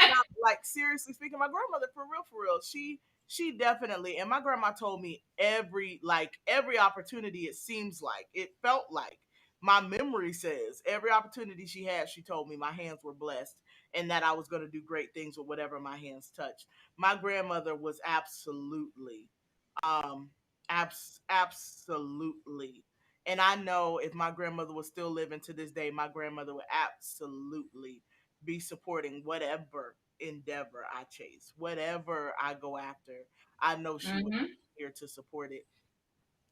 now, like seriously speaking, my grandmother for real, she definitely, and my grandma told me every opportunity, it seems like it felt like my memory says every opportunity she had, she told me my hands were blessed and that I was going to do great things with whatever my hands touched. My grandmother was absolutely um absolutely, And I know if my grandmother was still living to this day, my grandmother would absolutely be supporting whatever endeavor I chase, whatever I go after. I know she would Mhm. be here to support it.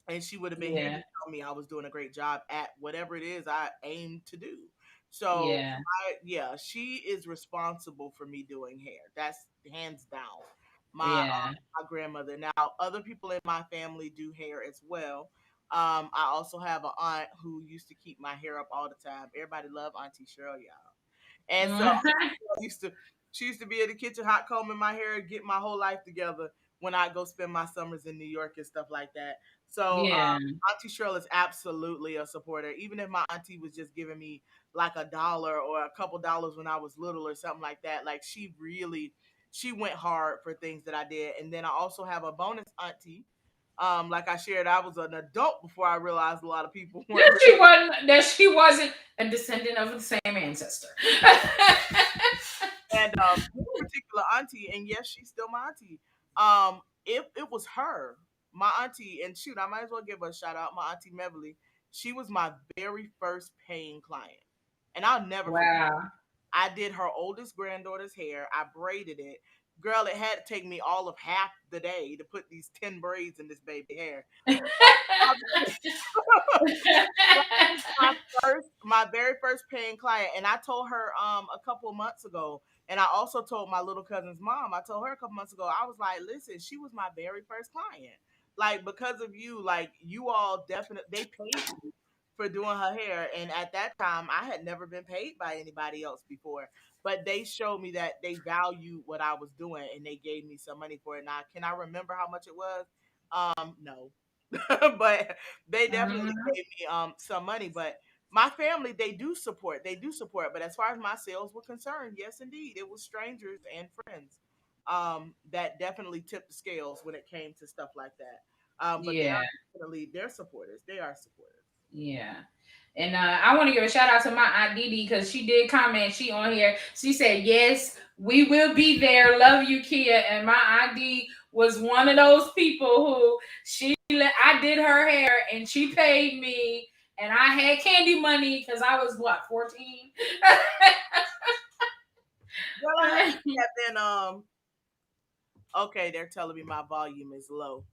And she would have been here to Yeah. tell me I was doing a great job at whatever it is I aim to do. So Yeah. yeah, she is responsible for me doing hair. That's hands down. Yeah. My grandmother. Now, other people in my family do hair as well. I also have an aunt who used to keep my hair up all the time. Everybody love Auntie Cheryl, y'all. And so used to she used to be in the kitchen hot combing my hair, get my whole life together when I go spend my summers in New York and stuff like that. So Yeah. Auntie Cheryl is absolutely a supporter. Even if my auntie was just giving me like $1 or a couple dollars when I was little or something like that, like she went hard for things that I did. And then I also have a bonus auntie. Like I shared, I was an adult before I realized a lot of people weren't She wasn't a descendant of the same ancestor. And this particular auntie, and yes, she's still my auntie. It was her, my auntie, and shoot, I might as well give her a shout out, my auntie Beverly. She was my very first paying client, and I'll never forget. Wow. I did her oldest granddaughter's hair. I braided it. Girl, it had to take me all of half the day to put these 10 braids in this baby hair. My my very first paying client, and I told her a couple of months ago, and I also told my little cousin's mom. I told her a couple months ago. I was like, listen, she was my very first client. Like because of you, like you all definitely they paid me for doing her hair, and at that time, I had never been paid by anybody else before. But they showed me that they valued what I was doing, and they gave me some money for it. Now, can I remember how much it was? No, but they definitely Mhm. gave me some money. But my family, they do support. But as far as my sales were concerned, yes, indeed, it was strangers and friends that definitely tipped the scales when it came to stuff like that. But they Yeah. are definitely they're supporters. They are supporters. Yeah. And I want to give a shout out to my aunt Didi because she did comment. She on here. She said, "Yes, we will be there. Love you, Kia." And my aunt Didi was one of those people who I did her hair and she paid me, and I had candy money because I was what 14. Well, I had been okay. They're telling me my volume is low.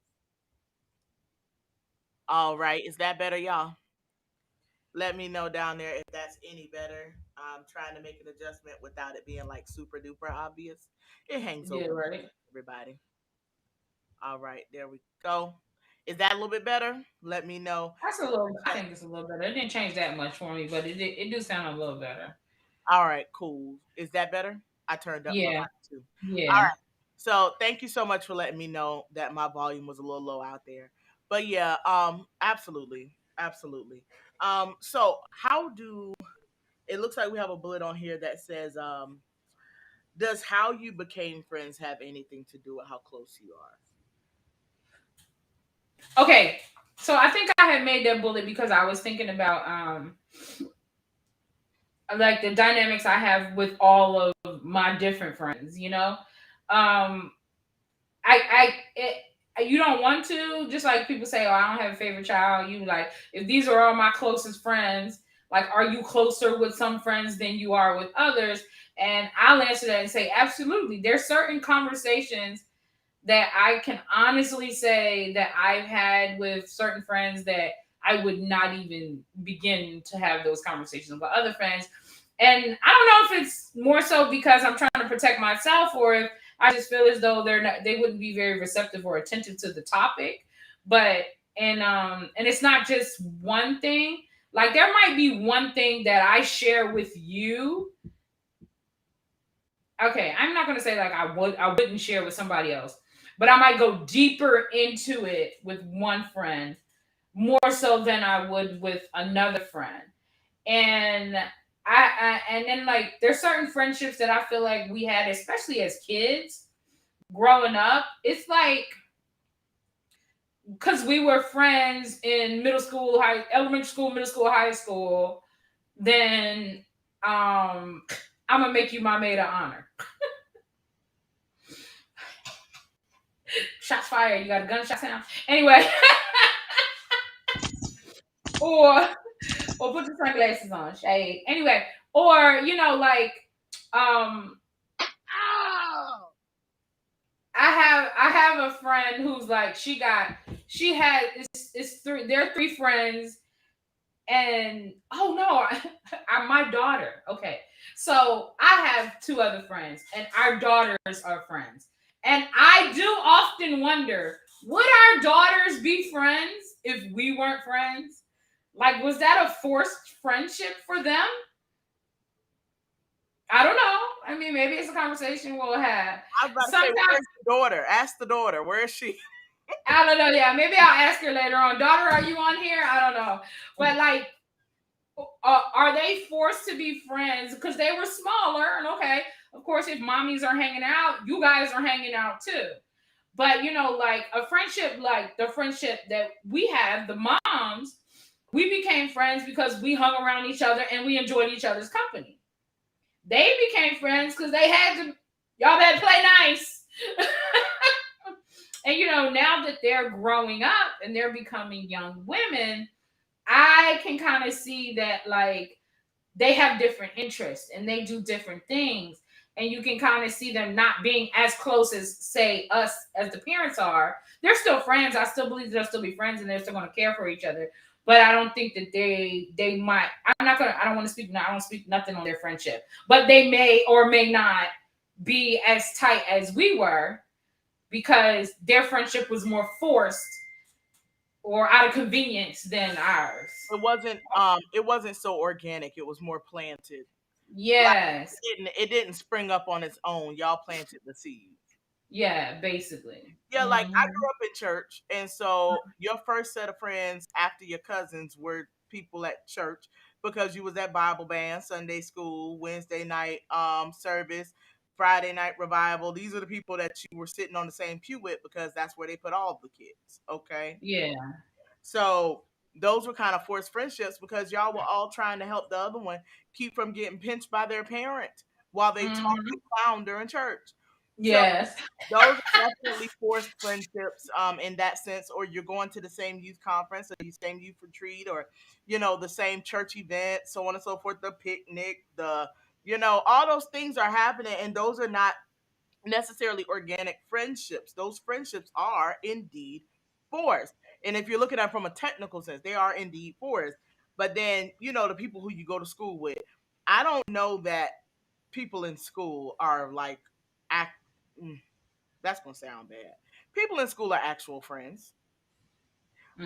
All right, is that better, y'all? Let me know down there if that's any better. I'm trying to make an adjustment without it being like super duper obvious. It hangs Yeah, over right. everybody. All right, there we go. Is that a little bit better? Let me know. That's a little. I think it's a little better. It didn't change that much for me, but it do sound a little better. All right, cool. Is that better? I turned up my Yeah. mic too. All Yeah. right. So thank you so much for letting me know that my volume was a little low out there. But yeah, absolutely. Absolutely. So how do it looks like we have a bullet on here that says, does how you became friends have anything to do with how close you are? Okay. So I think I had made that bullet because I was thinking about like the dynamics I have with all of my different friends, you know. Um you don't want to, just like people say, oh, I don't have a favorite child. You like, if these are all my closest friends, like, are you closer with some friends than you are with others? And I'll answer that and say, absolutely. There's certain conversations that I can honestly say that I've had with certain friends that I would not even begin to have those conversations with other friends. And I don't know if it's more so because I'm trying to protect myself, or if I just feel as though they wouldn't be very receptive or attentive to the topic. But and it's not just one thing. Like there might be one thing that I share with you. Okay, I'm not gonna say like I wouldn't share with somebody else, but I might go deeper into it with one friend more so than I would with another friend. And and then like there's certain friendships that I feel like we had, especially as kids growing up. It's like because we were friends in middle school, elementary school, middle school, high school, then I'm gonna make you my maid of honor. Shots fired. You got a gunshot sound. Anyway, or put your sunglasses on, shade. Anyway, or like um Oh, I have a friend who's like she had it's three there are three friends. And oh no, my daughter. Okay, so I have two other friends, and our daughters are friends. And I do often wonder, would our daughters be friends if we weren't friends? Like, was that a forced friendship for them? I don't know. I mean, maybe it's a conversation we'll have. I was about to say, Sometimes where's the daughter? Ask the daughter. Where is she? I don't know. Yeah, maybe I'll ask her later on. Daughter, are you on here? I don't know. But like, are they forced to be friends because they were smaller? And okay, of course, if mommies are hanging out, you guys are hanging out too. But like a friendship, like the friendship that we have, the moms, we became friends because we hung around each other and we enjoyed each other's company. They became friends because they had to. Y'all better play nice. And now that they're growing up and they're becoming young women, I can kind of see that like they have different interests and they do different things. And you can kind of see them not being as close as, say, us as the parents are. They're still friends. I still believe they'll still be friends and they're still going to care for each other. But I don't think that they might. I don't want to speak. I don't speak nothing on their friendship. But they may or may not be as tight as we were because their friendship was more forced or out of convenience than ours. It wasn't so organic. It was more planted. Like Yes. it didn't spring up on its own. Y'all planted the seeds. Yeah, basically. Yeah, like I Hmm. grew up in church, and so your first set of friends after your cousins were people at church because you was at Bible band, Sunday school, Wednesday night service, Friday night revival. These are the people that you were sitting on the same pew with because that's where they put all the kids. Okay. Yeah. So those were kind of forced friendships because y'all were all trying to help the other one keep from getting pinched by their parent while they talk and Hmm. clown during church. So Yes. those are definitely forced friendships in that sense, or you're going to the same youth conference or the same youth retreat or the same church event, so on and so forth, the picnic, all those things are happening, and those are not necessarily organic friendships. Those friendships are indeed forced. And if you're looking at it from a technical sense, they are indeed forced. But then, the people who you go to school with, I don't know that people in school are like act mm, that's gonna sound bad. People in school are actual friends,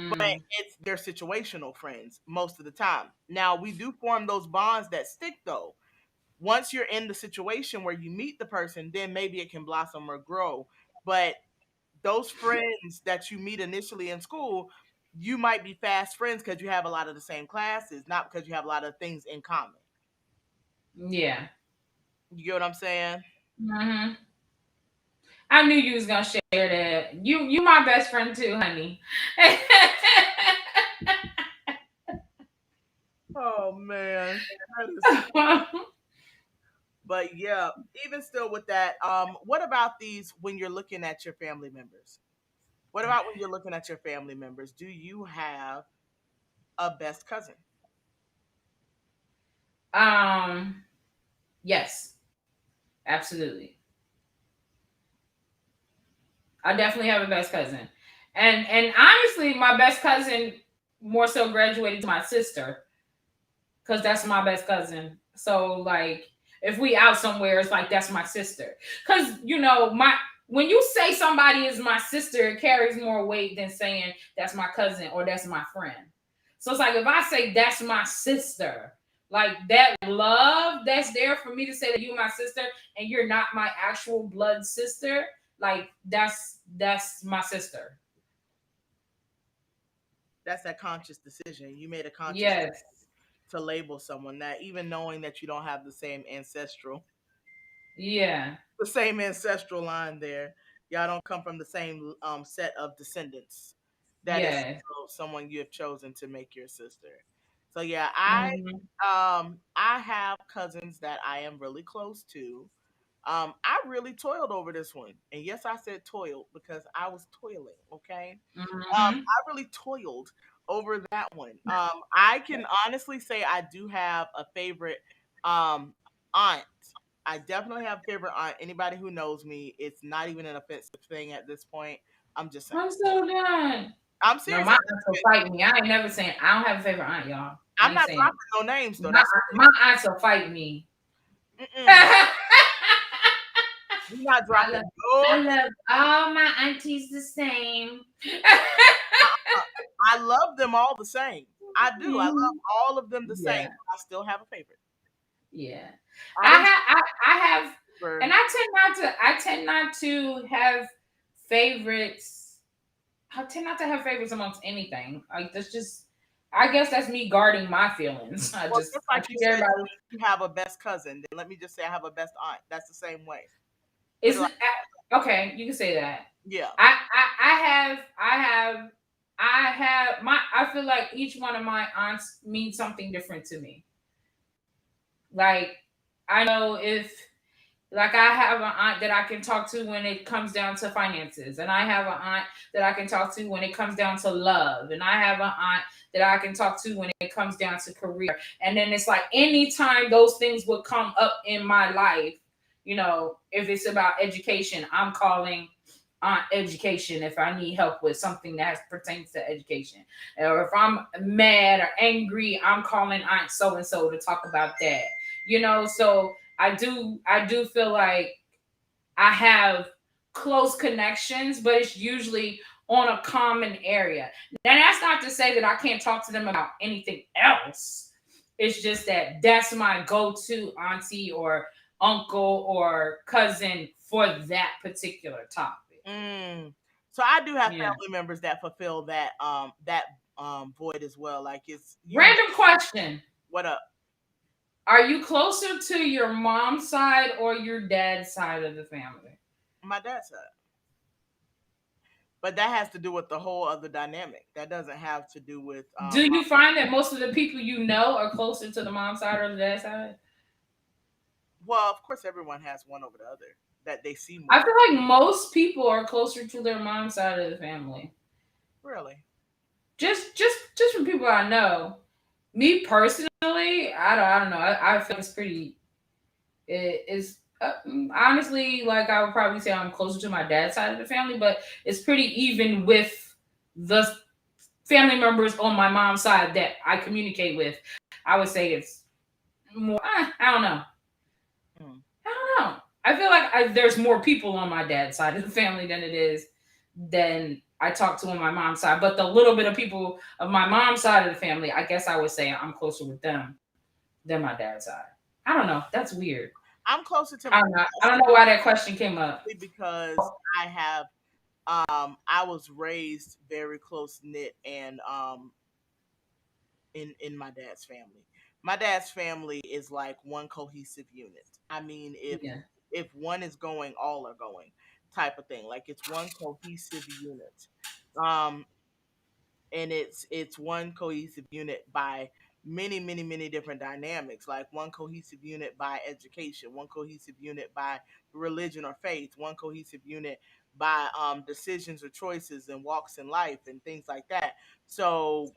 but Mm. it's their situational friends most of the time. Now we do form those bonds that stick though. Once you're in the situation where you meet the person, then maybe it can blossom or grow. But those friends that you meet initially in school, you might be fast friends because you have a lot of the same classes, not because you have a lot of things in common. Yeah. You get what I'm saying? Hmm. I knew you was gonna share that. You my best friend too, honey. Oh man, that is. But yeah, even still with that, what about these when you're looking at your family members? What about when you're looking at your family members? Do you have a best cousin? um. Yes. Absolutely. I definitely have a best cousin, and honestly, my best cousin more so graduated to my sister because that's my best cousin. So like if we out somewhere, it's like that's my sister. Cause my when you say somebody is my sister, it carries more weight than saying that's my cousin or that's my friend. So it's like if I say that's my sister, like that love that's there for me to say that you my sister and you're not my actual blood sister, like that's my sister. That's that conscious decision. You made a conscious Yes. to label someone that, even knowing that you don't have Yeah. the same ancestral line there. Y'all don't come from the same set of descendants. That is Yes. still someone you have chosen to make your sister. So yeah, Hmm. I have cousins that I am really close to. I really toiled over this one, and yes, I said toiled because I was toiling. Okay, Hmm. I really toiled over that one. I can honestly say I do have a favorite aunt. I definitely have a favorite aunt. Anybody who knows me, it's not even an offensive thing at this point. I'm just saying. I'm so done. I'm No, serious. my aunts will fight me. I ain't never saying I don't have a favorite aunt, y'all. I I'm ain't not saying dropping no names though. my That's the my aunts will fight me. thing. Mm-mm. I We're not love dropping I no. love all my aunties the same. Uh-uh. I love them all the same. I do. I love Mhm. all of them the same. Yeah, But I still have a favorite. yeah. I didn't I have, and for I tend not to have favorites. I tend not to have favorites amongst anything. Like that's just, I guess that's me guarding my feelings. well, just I like you treat said everybody. you have a best cousin. Then let me just say I have a best aunt. That's the same way. Put It's it like okay. You can say that. yeah. I have my. I feel like each one of my aunts means something different to me. Like I know if like I have an aunt that I can talk to when it comes down to finances, and I have an aunt that I can talk to when it comes down to love, and I have an aunt that I can talk to when it comes down to career. And then it's like anytime those things would come up in my life, if it's about education, I'm calling aunt education if I need help with something that pertains to education. Or if I'm mad or angry, I'm calling aunt so and so to talk about that. So I do feel like I have close connections, but it's usually on a common area. Now that's not to say that I can't talk to them about anything else. It's just that that's my go-to auntie or uncle or cousin for that particular topic. Mm. So I do have Yeah. family members that fulfill that void as well. Like it's you. Random question. What up? Are you closer to your mom's side or your dad's side of the family? My dad said. But that has to do with the whole other dynamic. That doesn't have to do with Do you find that most of the people you know are closer to the mom side or the dad side? well, of course everyone has one over the other that they see I more. feel like most people are closer to their mom side of the family. Really? Just from people I know. Me personally, I don't know. I feel it's pretty. It's honestly like I would probably say I'm closer to my dad's side of the family, but it's pretty even with the family members on my mom's side that I communicate with. I would say it's more. I don't know. Mm. I don't know. I feel like there's more people on my dad's side of the family than I talk to on my mom's side. But the little bit of people of my mom's side of the family, I guess I would say I'm closer with them than my dad's side. I don't know. That's weird. I'm closer to my I don't know. I don't know why that question came up. family because I have I was raised very close knit and in my dad's family. My dad's family is like one cohesive unit. I mean, Yeah. if one is going, all are going, type of thing. Like it's one cohesive unit, um, and it's one cohesive unit by many different dynamics. Like one cohesive unit by education, one cohesive unit by religion or faith, one cohesive unit by decisions or choices and walks in life and things like that. So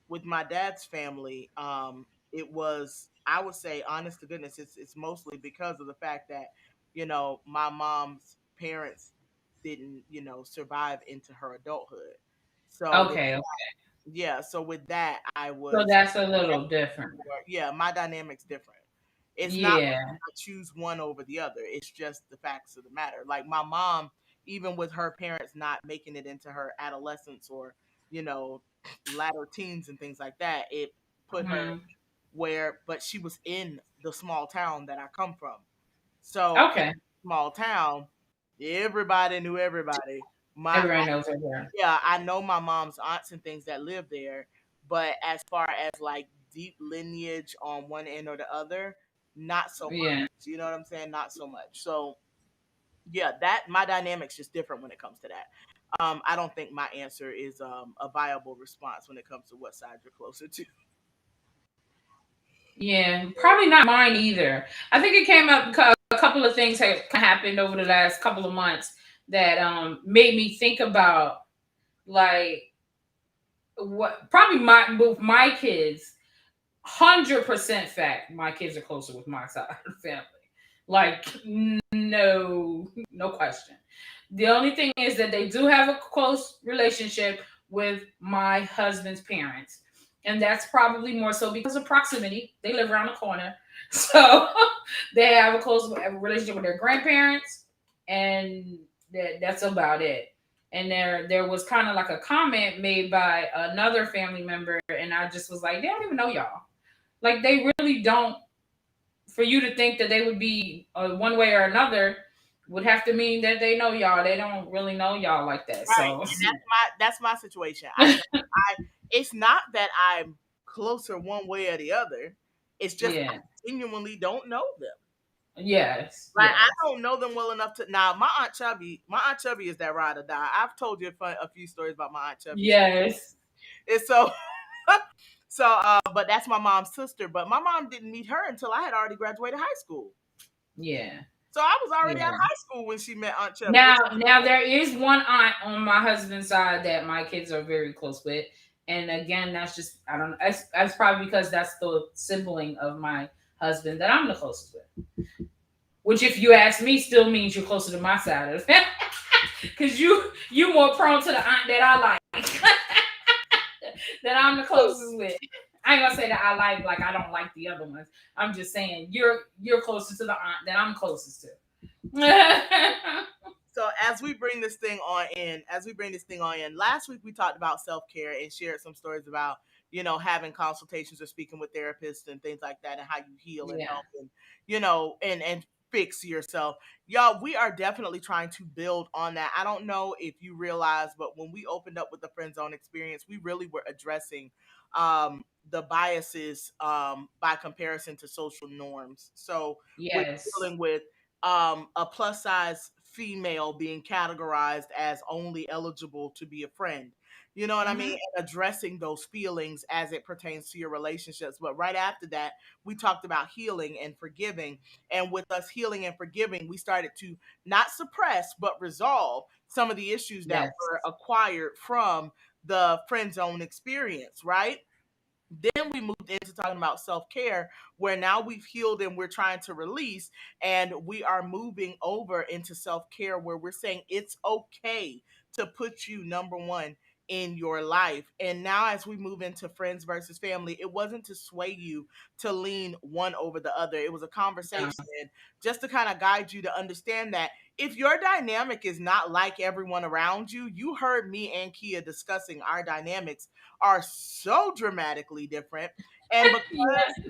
with my dad's family, it was I would say, honest to goodness, it's mostly because of the fact that my mom's parents didn't survive into her adulthood. So with Okay. yeah, so with that, So that's a little different. yeah, my dynamic's different. It's not like Yeah. I choose one over the other. It's just the facts of the matter. Like my mom, even with her parents not making it into her adolescence or, you know, latter teens and things like that, it put her Hmm. where, but she was in the small town that I come from. So in Okay. a small town, everybody knew everybody. My Everybody knows her. yeah, I know my mom's aunts and things that live there, but as far as like deep lineage on one end or the other, not so Yeah. much. You know what I'm saying? Not so much. So yeah, that my dynamic's just different when it comes to that. I don't think my answer is a viable response when it comes to what side you're closer to. Yeah, probably not mine either. I think it came up because a couple of things have happened over the last couple of months that made me think about like what probably my both my kids 100% fact my kids are closer with my side of the family. Like no question. The only thing is that they do have a close relationship with my husband's parents, and that's probably more so because of proximity. They live around the corner. So they have a close relationship with their grandparents, and that's about it. And there was kind of like a comment made by another family member, and I just was like, they don't even know y'all. Like they really don't. For you to think that they would be one way or another would have to mean that they know y'all. They don't really know y'all like that. Right, So and that's my situation. I don't. I It's not that I'm closer one way or the other. It's just yeah, I genuinely don't know them. yes, Like I yes, don't know them well enough to now. My aunt Chubby is that ride or die. I've told you a few stories about my aunt Chubby. yes, And so, but that's my mom's sister. But my mom didn't meet her until I had already graduated high school. yeah, So I was already out yeah. of high school when she met Aunt Chubby. Now there is one aunt on my husband's side that my kids are very close with, and again, that's just I don't know. That's probably because that's the sibling of my husband that I'm the closest with. Which, if you ask me, still means you're closer to my side of the family. Because you more prone to the aunt that I like, that I'm the closest with. I ain't gonna say that I like I don't like the other ones. I'm just saying you're closer to the aunt that I'm closest to. So as we bring this thing on in, last week we talked about self care and shared some stories about having consultations or speaking with therapists and things like that, and how you heal and Yeah. help and and fix yourself. Y'all, we are definitely trying to build on that. I don't know if you realize, but when we opened up with the friend zone experience, we really were addressing the biases by comparison to social norms. So we're Yes. dealing with a plus size female being categorized as only eligible to be a friend. You know what I mean? Hmm. And addressing those feelings as it pertains to your relationships. But right after that, we talked about healing and forgiving. And with us healing and forgiving, we started to not suppress, but resolve some of the issues that Yes. were acquired from the friend zone experience, right? Then we moved into talking about self care, where now we've healed and we're trying to release, and we are moving over into self care, where we're saying it's okay to put you number one in your life. And now, as we move into friends versus family, it wasn't to sway you to lean one over the other. It was a Yeah. conversation just to kind of guide you to understand that if your dynamic is not like everyone around you, you heard me and Kia discussing our dynamics are so dramatically different. And Yeah.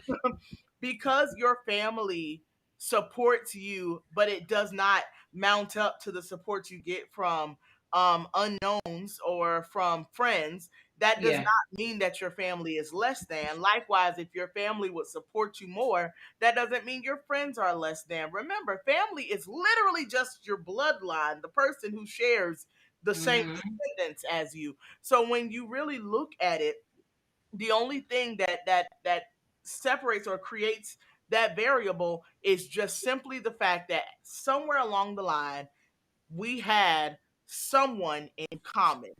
because your family supports you, but it does not mount up to the support you get from unknowns or from friends, that does Yeah. not mean that your family is less than. Likewise, if your family would support you more, that doesn't mean your friends are less than. Remember, family is literally just your bloodline, the person who shares the same Hmm. descendants as you. So when you really look at it, the only thing that separates or creates that variable is just simply the fact that somewhere along the line we had someone in common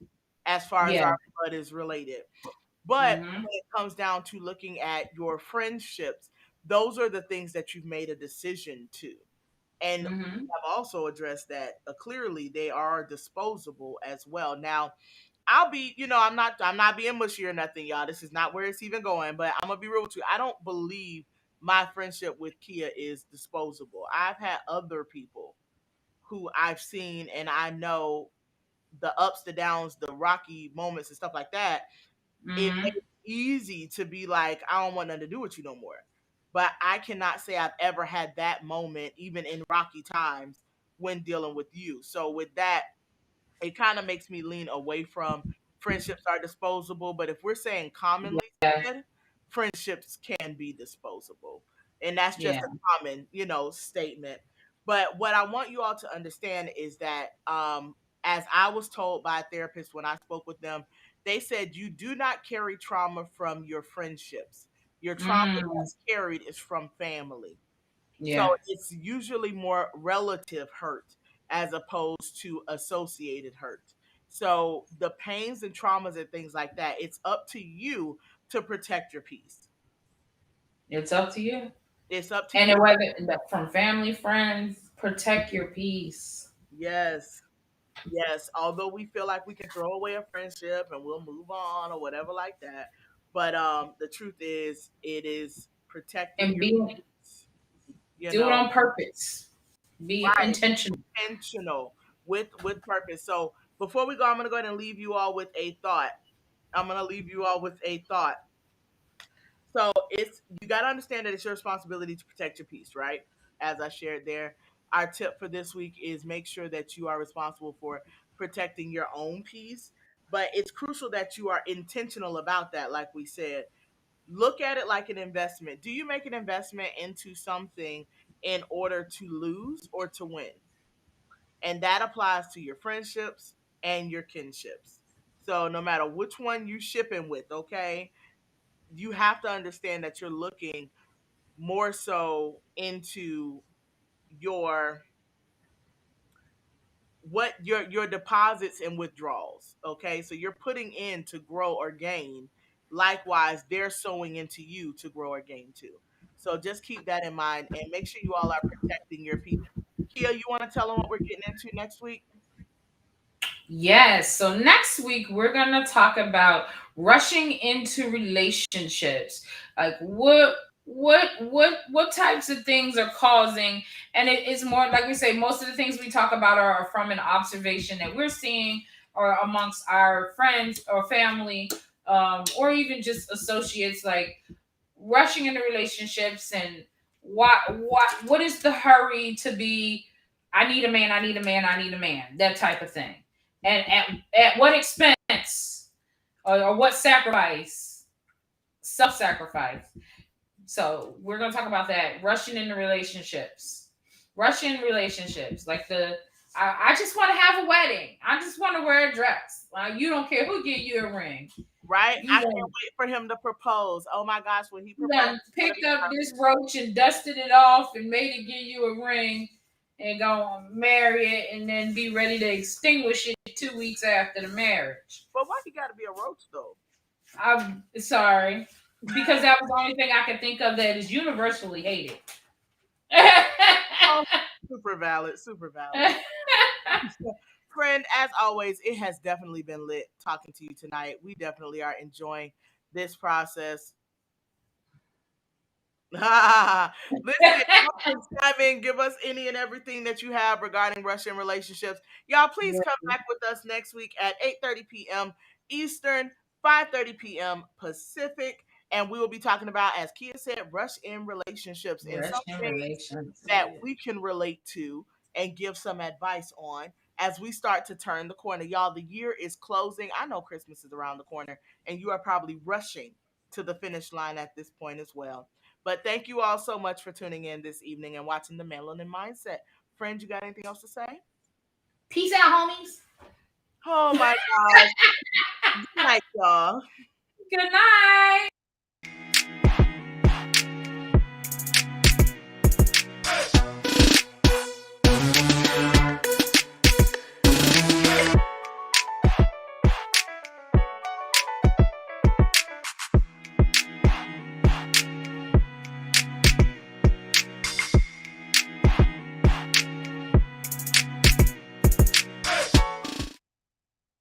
as far as Yeah. our blood is related. But Hmm. when it comes down to looking at your friendships, those are the things that you've made a decision to. And we Hmm. have also addressed that clearly they are disposable as well. Now, I'll be, I'm not being mushy or nothing, y'all. This is not where it's even going, but I'm gonna be real with you. I don't believe my friendship with Kia is disposable. I've had other people who I've seen and I know the ups, the downs, the rocky moments and stuff like that. It Hmm. makes it easy to be like, I don't want nothing to do with you no more. But I cannot say I've ever had that moment, even in rocky times, when dealing with you. So with that, it kind of makes me lean away from friendships are disposable. But if we're saying commonly Yeah. said, friendships can be disposable. And that's just Yeah. a common, statement. But what I want you all to understand is that as I was told by a therapist when I spoke with them, they said you do not carry trauma from your friendships. Your trauma Mm. that's carried is from family. So Yeah. it's usually more relative hurt as opposed to associated hurt. So the pains and traumas and things like that, it's up to you to protect your peace. It's up to you. It's up to And you. whether from family, friends, protect your peace. Yes. Yes. Although we feel like we can throw away a friendship and we'll move on or whatever like that. But the truth is it is protecting And your be peace, you do it know. on purpose. Be Right. intentional. Intentional with purpose. So before we go, I'm gonna go ahead and leave you all with a thought. I'm gonna leave you all with a thought. So it's you got to understand that it's your responsibility to protect your peace, right? As I shared there, our tip for this week is make sure that you are responsible for protecting your own peace. But it's crucial that you are intentional about that, like we said. Look at it like an investment. Do you make an investment into something in order to lose or to win? And that applies to your friendships and your kinships. So no matter which one you shipping with, okay, you have to understand that you're looking more so into your what your deposits and withdrawals. Okay, so you're putting in to grow or gain. Likewise, they're sowing into you to grow or gain too. So just keep that in mind and make sure you all are protecting your peace. Kia, you want to tell them what we're getting into next week? Yes. So next week we're gonna talk about rushing into relationships. Like what types of things are causing, and it is more like we say, most of the things we talk about are from an observation that we're seeing or amongst our friends or family, or even just associates, like rushing into relationships. And what is the hurry to be, I need a man, I need a man, I need a man, that type of thing. And at what expense, or what sacrifice, self-sacrifice. So we're gonna talk about that. Rushing into relationships. Rushing relationships. Like I just want to have a wedding. I just want to wear a dress. You don't care who get you a ring. Right? I You can't done, wait for him to propose. Oh my gosh, when he you proposes, done it's gonna picked be up this roach and dusted it off and made it give you a ring and go marry it and then be ready to extinguish it 2 weeks after the marriage. but why he got to be a roach though? I'm sorry. Because that was the only thing I could think of that is universally hated. Oh, super valid, super valid. Friend, as always, it has definitely been lit talking to you tonight. We definitely are enjoying this process. Listen, y'all can chime in, give us any and everything that you have regarding Russian relationships. Y'all, please come back with us next week at 8:30 p.m. Eastern, 5:30 p.m. Pacific, and we will be talking about, as Kia said, rush in relationships and some Russian things relations. that we can relate to and give some advice on as we start to turn the corner. Y'all, the year is closing. I know Christmas is around the corner, and you are probably rushing to the finish line at this point as well. But thank you all so much for tuning in this evening and watching the Melanin Mindset. Friend, you got anything else to say? Peace out, homies. Oh my gosh. Good night, y'all. Good night.